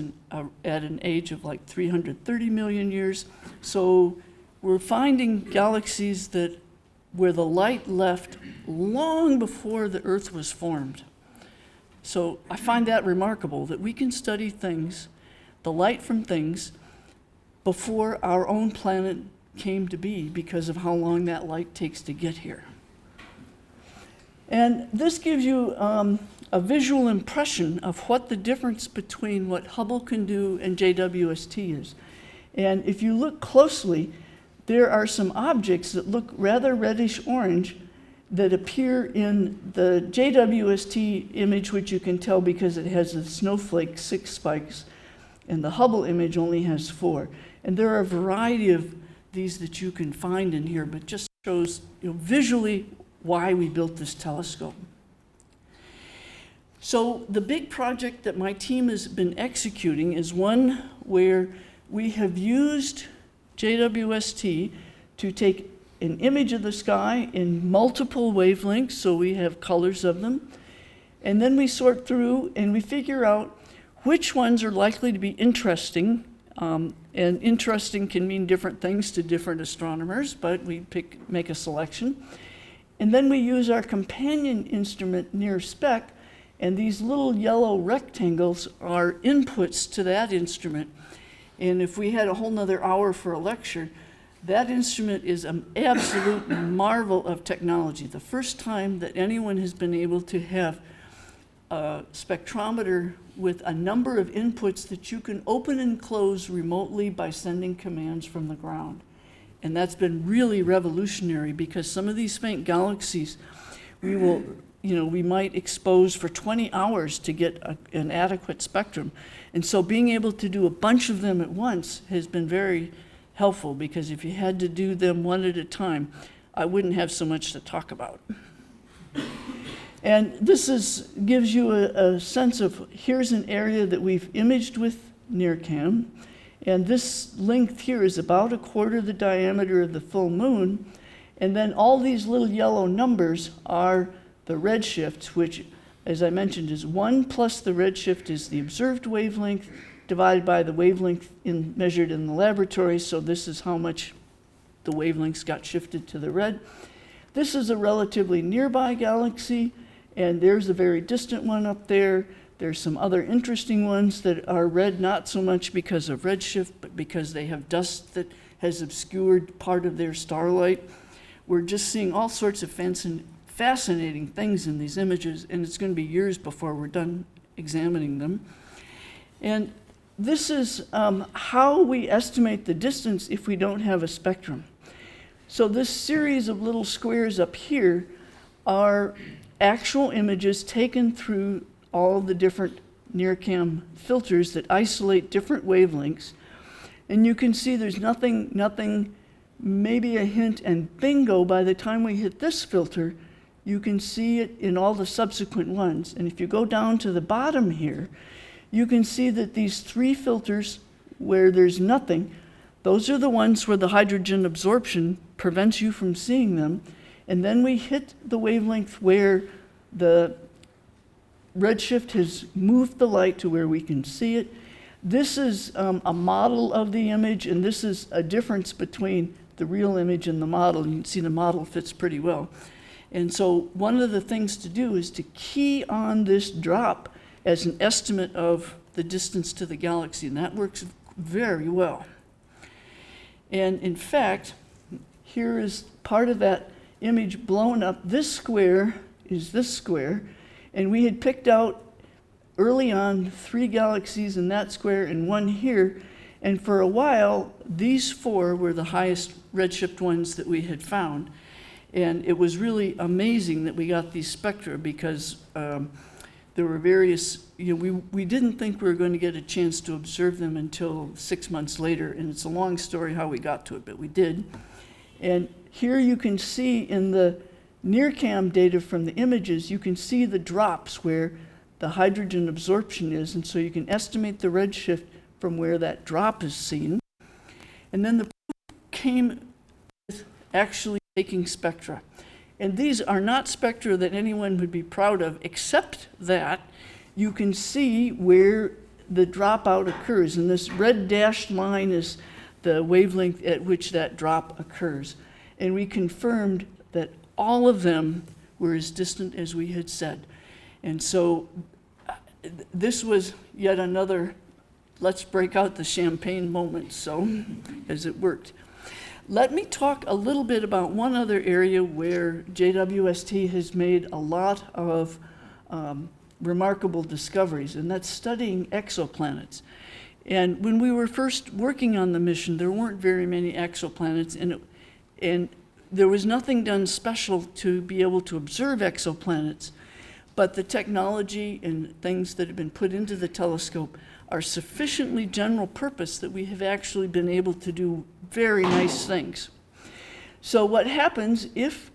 at an age of like 330 million years. So we're finding galaxies where the light left long before the Earth was formed. So I find that remarkable that we can study things, the light from things, before our own planet came to be because of how long that light takes to get here. And this gives you a visual impression of what the difference between what Hubble can do and JWST is. And if you look closely, there are some objects that look rather reddish-orange that appear in the JWST image, which you can tell because it has the snowflake 6 spikes, and the Hubble image only has 4. And there are a variety of these that you can find in here, but just shows visually why we built this telescope. So the big project that my team has been executing is one where we have used JWST to take an image of the sky in multiple wavelengths, so we have colors of them, and then we sort through and we figure out which ones are likely to be interesting. And interesting can mean different things to different astronomers, but we make a selection. And then we use our companion instrument near spec, and these little yellow rectangles are inputs to that instrument. And if we had a whole nother hour for a lecture, that instrument is an absolute marvel of technology. The first time that anyone has been able to have a spectrometer with a number of inputs that you can open and close remotely by sending commands from the ground. And that's been really revolutionary because some of these faint galaxies we might expose for 20 hours to get an adequate spectrum. And so being able to do a bunch of them at once has been very helpful because if you had to do them one at a time, I wouldn't have so much to talk about. And this gives you a sense of here's an area that we've imaged with NIRCam. And this length here is about 1/4 the diameter of the full moon. And then all these little yellow numbers are the redshifts, which, as I mentioned, is 1 plus the redshift is the observed wavelength divided by the wavelength measured in the laboratory. So this is how much the wavelengths got shifted to the red. This is a relatively nearby galaxy, and there's a very distant one up there. There's some other interesting ones that are red not so much because of redshift, but because they have dust that has obscured part of their starlight. We're just seeing all sorts of fascinating things in these images, and it's going to be years before we're done examining them. And this is how we estimate the distance if we don't have a spectrum. So this series of little squares up here are actual images taken through all the different NIRCam filters that isolate different wavelengths. And you can see there's nothing, maybe a hint, and bingo, by the time we hit this filter, you can see it in all the subsequent ones. And if you go down to the bottom here, you can see that these 3 filters where there's nothing, those are the ones where the hydrogen absorption prevents you from seeing them. And then we hit the wavelength where the redshift has moved the light to where we can see it. This is a model of the image, and this is a difference between the real image and the model. You can see the model fits pretty well. And so one of the things to do is to key on this drop as an estimate of the distance to the galaxy, and that works very well. And in fact, here is part of that image blown up. This square is this square, and we had picked out early on 3 galaxies in that square and 1 here, and for a while these 4 were the highest redshift ones that we had found. And it was really amazing that we got these spectra, because there were various, we didn't think we were going to get a chance to observe them until 6 months later, and it's a long story how we got to it, but we did. And here you can see in the NIRCam data from the images, you can see the drops where the hydrogen absorption is, and so you can estimate the redshift from where that drop is seen. And then the proof came with actually taking spectra. And these are not spectra that anyone would be proud of, except that you can see where the dropout occurs. And this red dashed line is the wavelength at which that drop occurs. And we confirmed that all of them were as distant as we had said. And so this was yet another let's break out the champagne moment, so as it worked. Let me talk a little bit about one other area where JWST has made a lot of remarkable discoveries, and that's studying exoplanets. And when we were first working on the mission, there weren't very many exoplanets, and there was nothing done special to be able to observe exoplanets, but the technology and things that have been put into the telescope are sufficiently general purpose that we have actually been able to do very nice things. So what happens if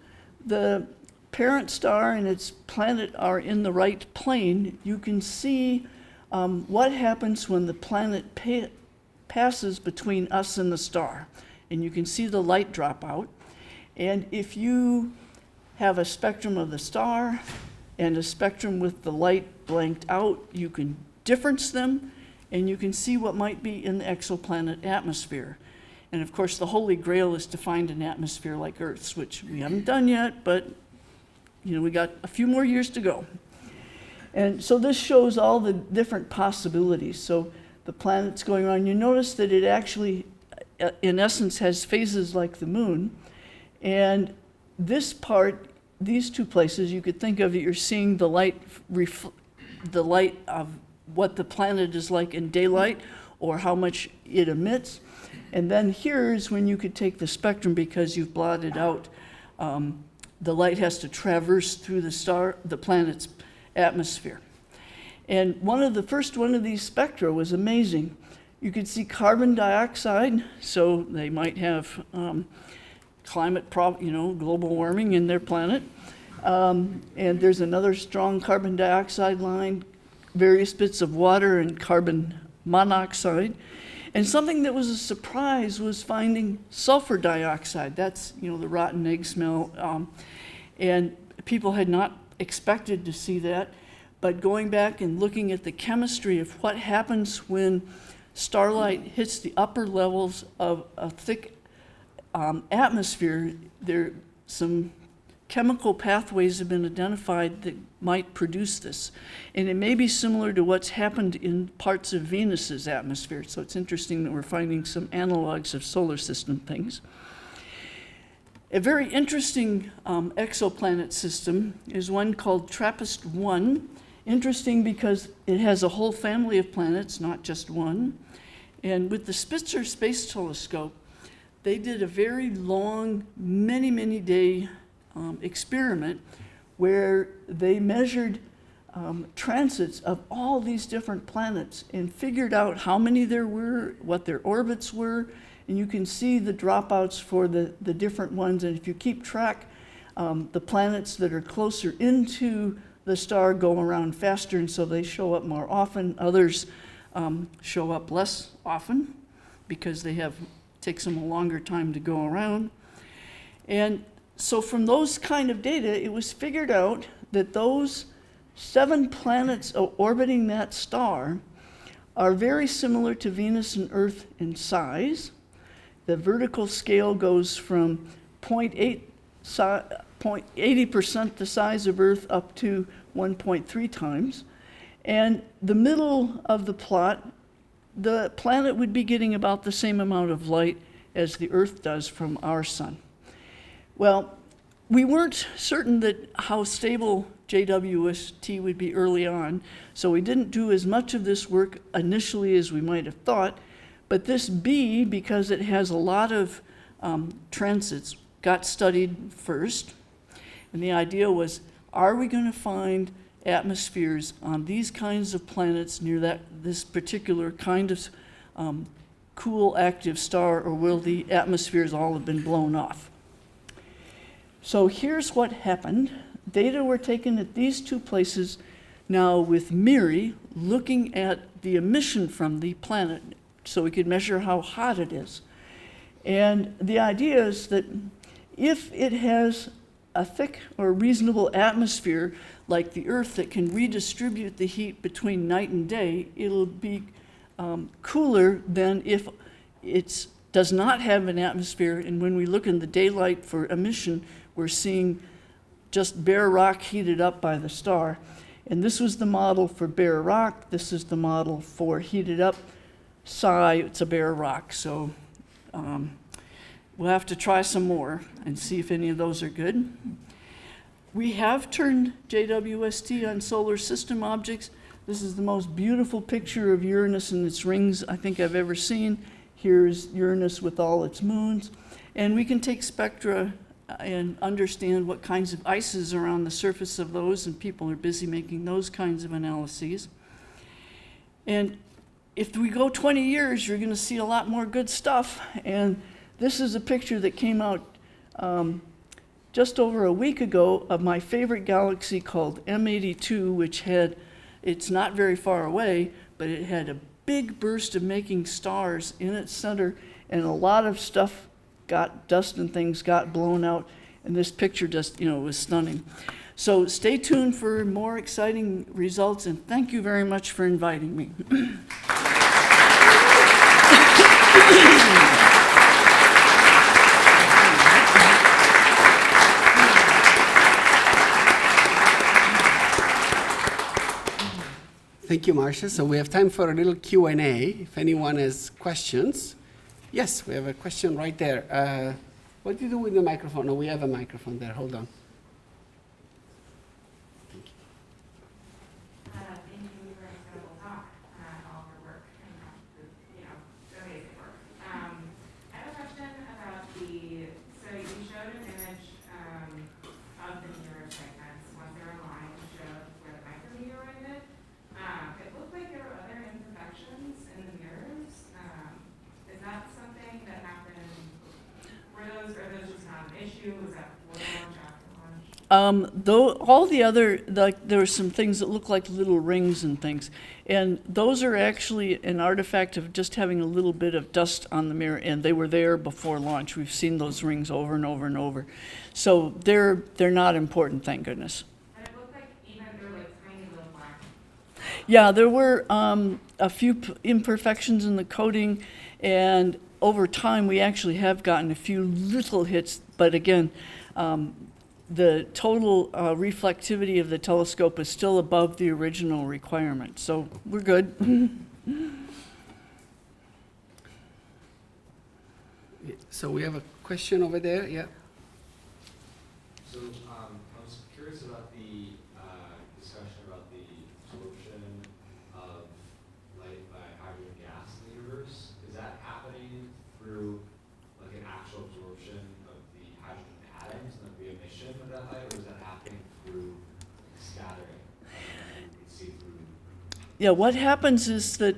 the parent star and its planet are in the right plane, you can see what happens when the planet passes between us and the star. And you can see the light drop out. And if you have a spectrum of the star and a spectrum with the light blanked out, you can difference them, and you can see what might be in the exoplanet atmosphere. And of course, the holy grail is to find an atmosphere like Earth's, which we haven't done yet, but we got a few more years to go. And so this shows all the different possibilities. So the planet's going around. You notice that it actually, in essence, has phases like the moon. And this part, these two places, you could think of it, you're seeing the light of what the planet is like in daylight or how much it emits. And then here is when you could take the spectrum, because you've blotted out, the light has to traverse through the planet's atmosphere. And the first one of these spectra was amazing. You could see carbon dioxide, so they might have global warming in their planet. And there's another strong carbon dioxide line, various bits of water and carbon monoxide. And something that was a surprise was finding sulfur dioxide. That's, the rotten egg smell. And people had not expected to see that. But going back and looking at the chemistry of what happens when starlight hits the upper levels of a thick atmosphere, there are some chemical pathways have been identified that might produce this. And it may be similar to what's happened in parts of Venus's atmosphere. So it's interesting that we're finding some analogs of solar system things. A very interesting exoplanet system is one called TRAPPIST-1. Interesting because it has a whole family of planets, not just one. And with the Spitzer Space Telescope, they did a very long, many day experiment where they measured transits of all these different planets and figured out how many there were, what their orbits were, and you can see the dropouts for the different ones. And if you keep track, the planets that are closer into the star go around faster, and so they show up more often. Others show up less often because takes them a longer time to go around. And so from those kind of data, it was figured out that those 7 planets orbiting that star are very similar to Venus and Earth in size. The vertical scale goes from 80% the size of Earth up to 1.3 times. And the middle of the plot, the planet would be getting about the same amount of light as the Earth does from our sun. Well, we weren't certain that how stable JWST would be early on, so we didn't do as much of this work initially as we might have thought. But this B, because it has a lot of transits, got studied first. And the idea was, are we going to find atmospheres on these kinds of planets near this particular kind of cool active star, or will the atmospheres all have been blown off? So here's what happened. Data were taken at these 2 places now with MIRI, looking at the emission from the planet so we could measure how hot it is. And the idea is that if it has a thick or reasonable atmosphere like the Earth that can redistribute the heat between night and day, it'll be cooler than if it does not have an atmosphere. And when we look in the daylight for emission, we're seeing just bare rock heated up by the star. And this was the model for bare rock. This is the model for heated up Psi. It's a bare rock. So we'll have to try some more and see if any of those are good. We have turned JWST on solar system objects. This is the most beautiful picture of Uranus and its rings I think I've ever seen. Here's Uranus with all its moons. And we can take spectra and understand what kinds of ices are on the surface of those, and people are busy making those kinds of analyses. And if we go 20 years, you're going to see a lot more good stuff. And this is a picture that came out just over a week ago of my favorite galaxy called M82, which it's not very far away, but it had a big burst of making stars in its center, and a lot of stuff dust and things got blown out, and this picture just, was stunning. So stay tuned for more exciting results, and thank you very much for inviting me. Thank you, Marcia. So we have time for a little Q&A, if anyone has questions. Yes, we have a question right there. What do you do with the microphone? No, we have a microphone there. Hold on. Thank you. Thank you for an incredible talk, all of your work, and amazing work. I have a question about so you showed an image of the meteor segments. Once they were aligned, you showed where the micrometeor ended. It looked like there were other imperfections in the mirrors. Is that something that happened? Are those just not an issue? Was that before launch, after launch? Though all the other, there were some things that look like little rings and things, and those are actually an artifact of just having a little bit of dust on the mirror, and they were there before launch. We've seen those rings over and over and over, so they're not important, thank goodness. And it looked like even there were like tiny little black. Yeah, there were a few imperfections in the coating, and over time we actually have gotten a few little hits, but again, the total reflectivity of the telescope is still above the original requirement. So we're good. So we have a question over there, yeah. So I was curious about the discussion about the absorption of light by hydrogen gas in the universe. Is that happening through like an actual absorption of the hydrogen atoms and the emission of that light, or is that happening through scattering? You can see through. Yeah, what happens is that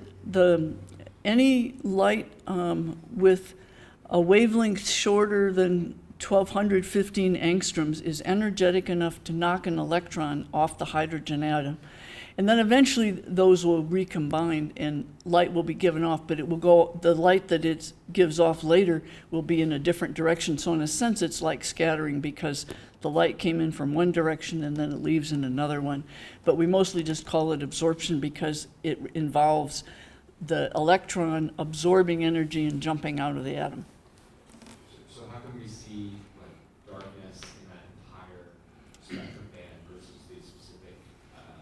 any light with a wavelength shorter than 1215 angstroms is energetic enough to knock an electron off the hydrogen atom. And then eventually those will recombine and light will be given off, but it will go, the light that it gives off later will be in a different direction. So in a sense, it's like scattering because the light came in from one direction and then it leaves in another one. But we mostly just call it absorption because it involves the electron absorbing energy and jumping out of the atom. So how can we see like darkness in that entire spectrum band versus these specific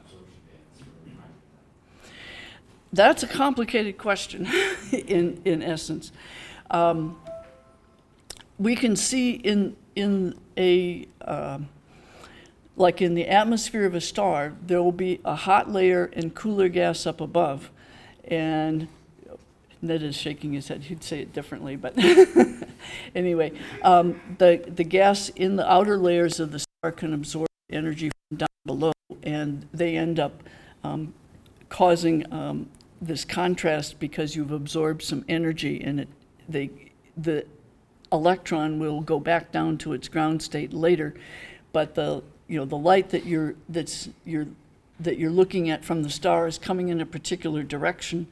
absorption bands for hydrogen? That's a complicated question in essence. We can see in a, like in the atmosphere of a star, there will be a hot layer and cooler gas up above. And Ned is shaking his head, he'd say it differently, but anyway, the gas in the outer layers of the star can absorb energy from down below, and they end up causing this contrast because you've absorbed some energy, and the electron will go back down to its ground state later, but the light that you're looking at from the star is coming in a particular direction,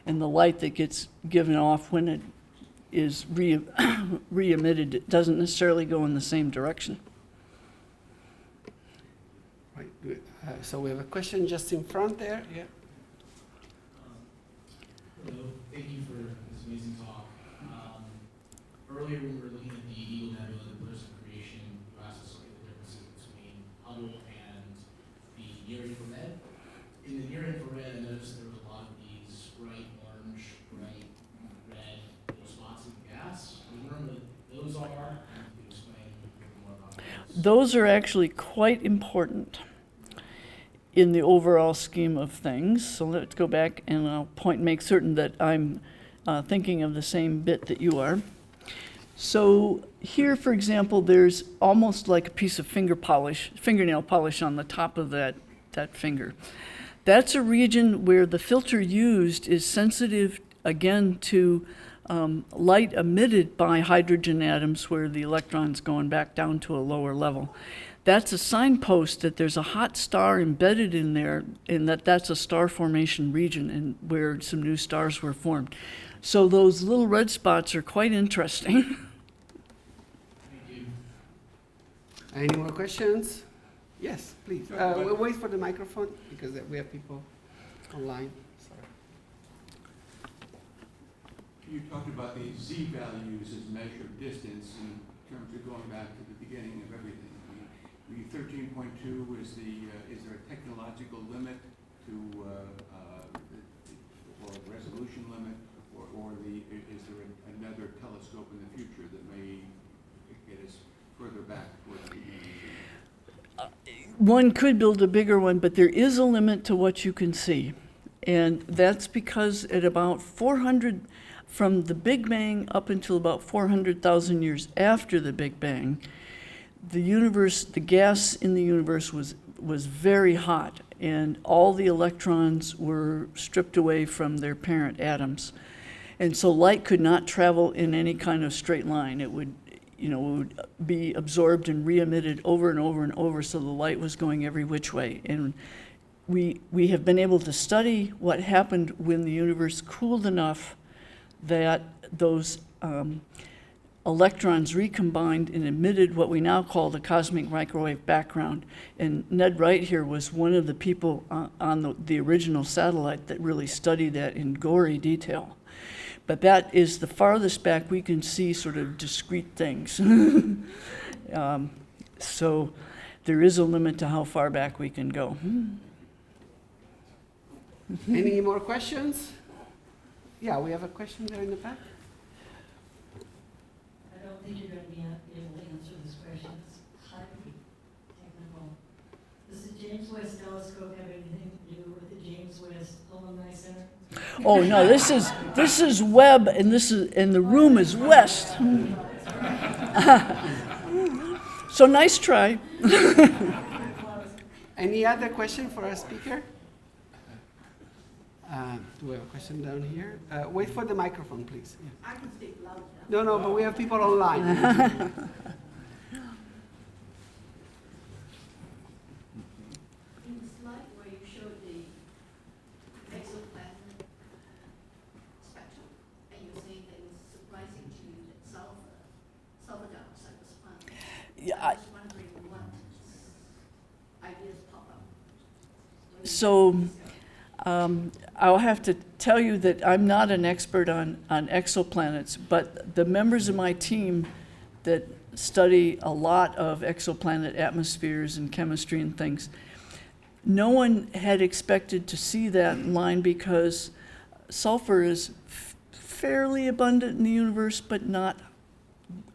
and the light that gets given off when it is re-emitted, it doesn't necessarily go in the same direction. Right. So we have a question just in front there. Yeah. Hello. Thank you for this amazing talk. Earlier when we were looking at the Eagle Nebula, the burst of creation, you asked us what the differences between Hubble and the near-infrared. In the near-infrared, I noticed there was a lot of these bright orange, bright red little spots of gas. I was wondering what those are, and if you could explain a bit more about those. Those are actually quite important in the overall scheme of things. So let's go back and I'll make certain that I'm thinking of the same bit that you are. So here, for example, there's almost like a piece of fingernail polish on the top of that finger. That's a region where the filter used is sensitive, again, to light emitted by hydrogen atoms where the electron's going back down to a lower level. That's a signpost that there's a hot star embedded in there, and that's a star formation region and where some new stars were formed. So those little red spots are quite interesting. Thank you. Any more questions? Yes, please. We'll wait for the microphone because we have people online. Sorry. You talked about the z values as measure of distance in terms of going back to the beginning of everything. The 13.2 is there a technological limit to or a resolution limit, or is there another telescope in the future that may get us further back towards the beginning? One could build a bigger one, but there is a limit to what you can see. And that's because at about 400, from the Big Bang up until about 400,000 years after the Big Bang, the universe, the gas in the universe was very hot, and all the electrons were stripped away from their parent atoms. And so light could not travel in any kind of straight line. It would be absorbed and re-emitted over and over and over, so the light was going every which way. And we have been able to study what happened when the universe cooled enough that those electrons recombined and emitted what we now call the cosmic microwave background. And Ned Wright here was one of the people on the original satellite that really studied that in gory detail. But that is the farthest back we can see sort of discrete things. So there is a limit to how far back we can go. Any more questions? Yeah, we have a question there in the back. I don't think you're going to be able to answer this question. It's highly technical. Does the James West Telescope have anything to do with the James West Alumni Center? Oh no, this is Webb, and the room is west. So nice try. Any other question for our speaker? Do we have a question down here? Wait for the microphone, please. Yeah. I can speak loud enough. No, but we have people online. In the slide where you showed the exoplanet spectrum, and you were saying that it was surprising to you that sulfur dioxide was found. Yeah, I was wondering what ideas pop up. So I'll have to tell you that I'm not an expert on exoplanets, but the members of my team that study a lot of exoplanet atmospheres and chemistry and things, no one had expected to see that line because sulfur is fairly abundant in the universe, but not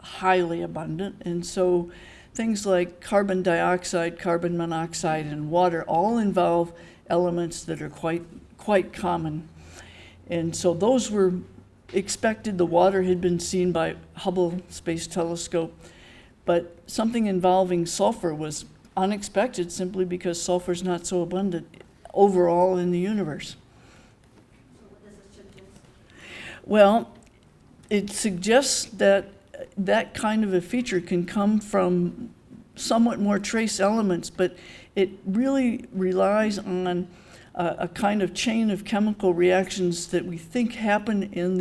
highly abundant. And so things like carbon dioxide, carbon monoxide, and water all involve elements that are quite common. And so those were expected. The water had been seen by Hubble Space Telescope, but something involving sulfur was unexpected simply because sulfur is not so abundant overall in the universe. So what does it suggest? Well, it suggests that that kind of a feature can come from somewhat more trace elements, but it really relies on a kind of chain of chemical reactions that we think happen in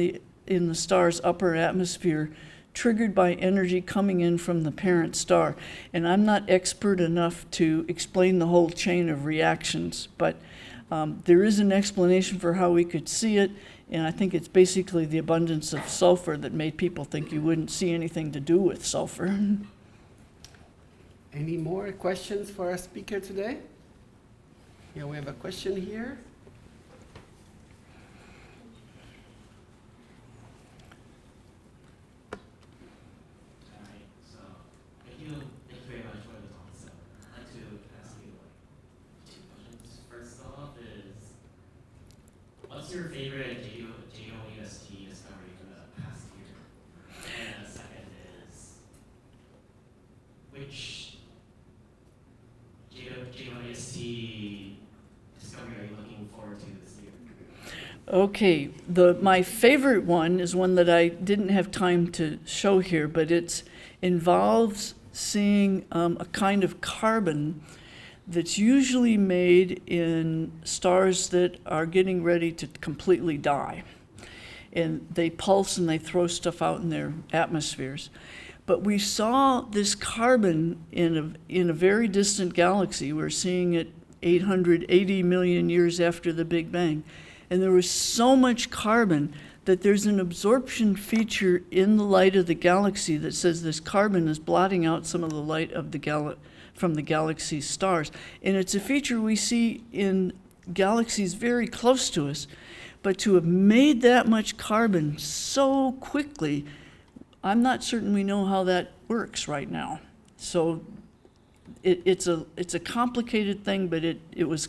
the star's upper atmosphere, triggered by energy coming in from the parent star. And I'm not expert enough to explain the whole chain of reactions, but there is an explanation for how we could see it, and I think it's basically the abundance of sulfur that made people think you wouldn't see anything to do with sulfur. Any more questions for our speaker today? Yeah, we have a question here. Alright, so thank you very much for the talk. So I'd like to ask you two questions. First off is, what's your favorite JWST discovery for the past year? And the second is, which JWST discovery are you looking forward to this year? Okay, my favorite one is one that I didn't have time to show here, but it involves seeing a kind of carbon that's usually made in stars that are getting ready to completely die. And they pulse and they throw stuff out in their atmospheres. But we saw this carbon in a very distant galaxy. We're seeing it 880 million years after the Big Bang. And there was so much carbon that there's an absorption feature in the light of the galaxy that says this carbon is blotting out some of the light of from the galaxy's stars. And it's a feature we see in galaxies very close to us. But to have made that much carbon so quickly, I'm not certain we know how that works right now. So it's a complicated thing, but it was,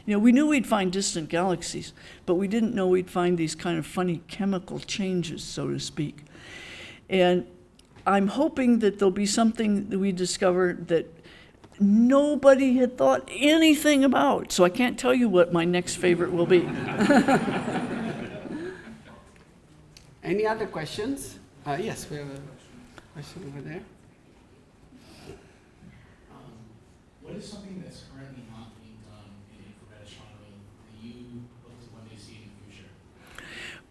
we knew we'd find distant galaxies, but we didn't know we'd find these kind of funny chemical changes, so to speak. And I'm hoping that there'll be something that we discover that nobody had thought anything about. So I can't tell you what my next favorite will be. Any other questions? Yes, we have a question over there. What is something that's currently not being done in infrared astronomy that you hope to one day see in the future?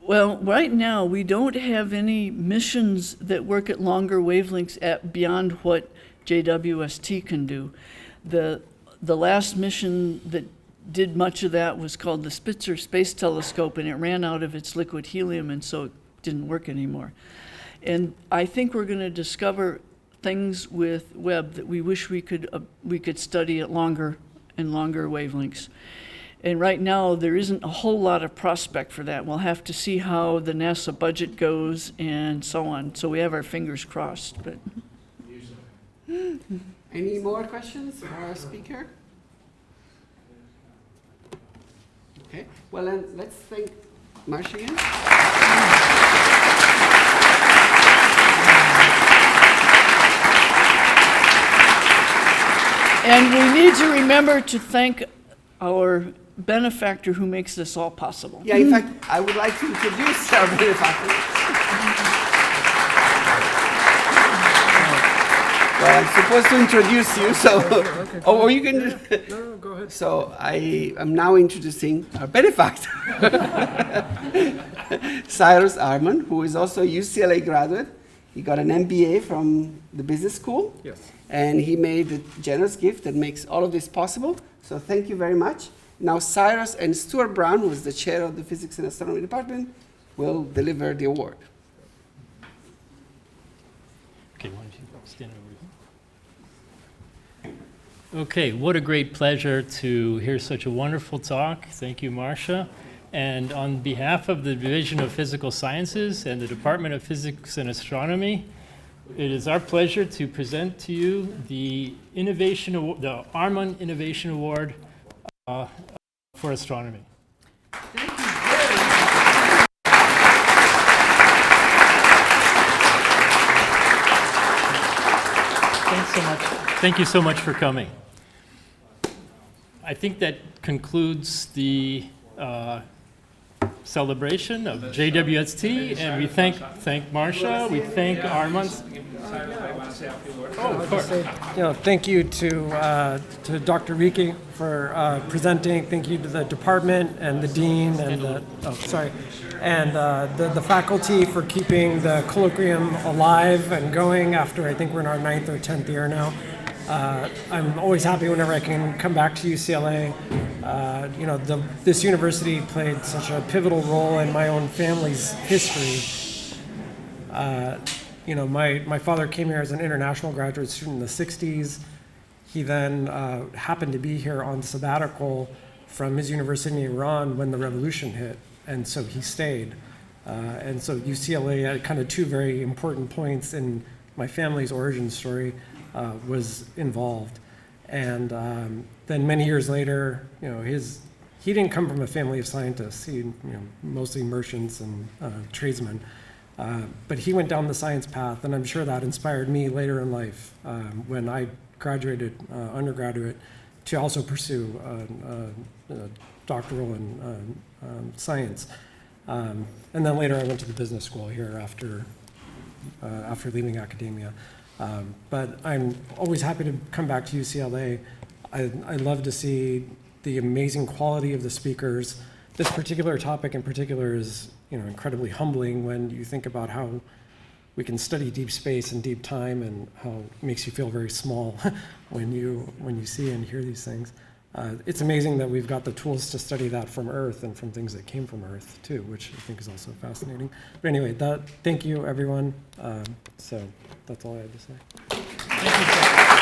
Well, right now we don't have any missions that work at longer wavelengths beyond what JWST can do. The last mission that did much of that was called the Spitzer Space Telescope, and it ran out of its liquid helium, and so it didn't work anymore. And I think we're going to discover things with Webb that we wish we could study at longer and longer wavelengths. And right now, there isn't a whole lot of prospect for that. We'll have to see how the NASA budget goes and so on. So we have our fingers crossed. But Any more questions for our speaker? Okay, well then let's thank Marcia again. And we need to remember to thank our benefactor who makes this all possible. Yeah, in fact, I would like to introduce our benefactor. Well, I'm supposed to introduce you, so... Okay. Oh, or you can... No, go ahead. So I am now introducing our benefactor, Cyrus Arman, who is also a UCLA graduate. He got an MBA from the business school. Yes. And he made a generous gift that makes all of this possible. So thank you very much. Now Cyrus and Steward Brown, who is the chair of the Physics and Astronomy Department, will deliver the award. Okay, why don't you stand over here? Okay, what a great pleasure to hear such a wonderful talk. Thank you, Marcia. And on behalf of the Division of Physical Sciences and the Department of Physics and Astronomy, it is our pleasure to present to you the Arman Innovation Award for Astronomy. Thank you very much. Thanks so much. Thank you so much for coming. I think that concludes the celebration of JWST, and we thank Marcia, we thank Arman. Oh, of course. Thank you to Dr. Rieke for presenting. Thank you to the department and the dean and the faculty for keeping the colloquium alive and going after I think we're in our 9th or 10th year now. I'm always happy whenever I can come back to UCLA. This university played such a pivotal role in my own family's history. My father came here as an international graduate student in the 60s. He then happened to be here on sabbatical from his university in Iran when the revolution hit, and so he stayed. And so UCLA, at kind of two very important points in my family's origin story, was involved. And then many years later, he didn't come from a family of scientists. He, mostly merchants and tradesmen. But he went down the science path, and I'm sure that inspired me later in life when I graduated undergraduate to also pursue doctoral in science. And then later I went to the business school here after leaving academia. But I'm always happy to come back to UCLA. I love to see the amazing quality of the speakers. This particular topic in particular is incredibly humbling when you think about how we can study deep space and deep time, and how it makes you feel very small when you see and hear these things. It's amazing that we've got the tools to study that from Earth and from things that came from Earth too, which I think is also fascinating. But anyway, thank you everyone. So that's all I had to say. Thank you.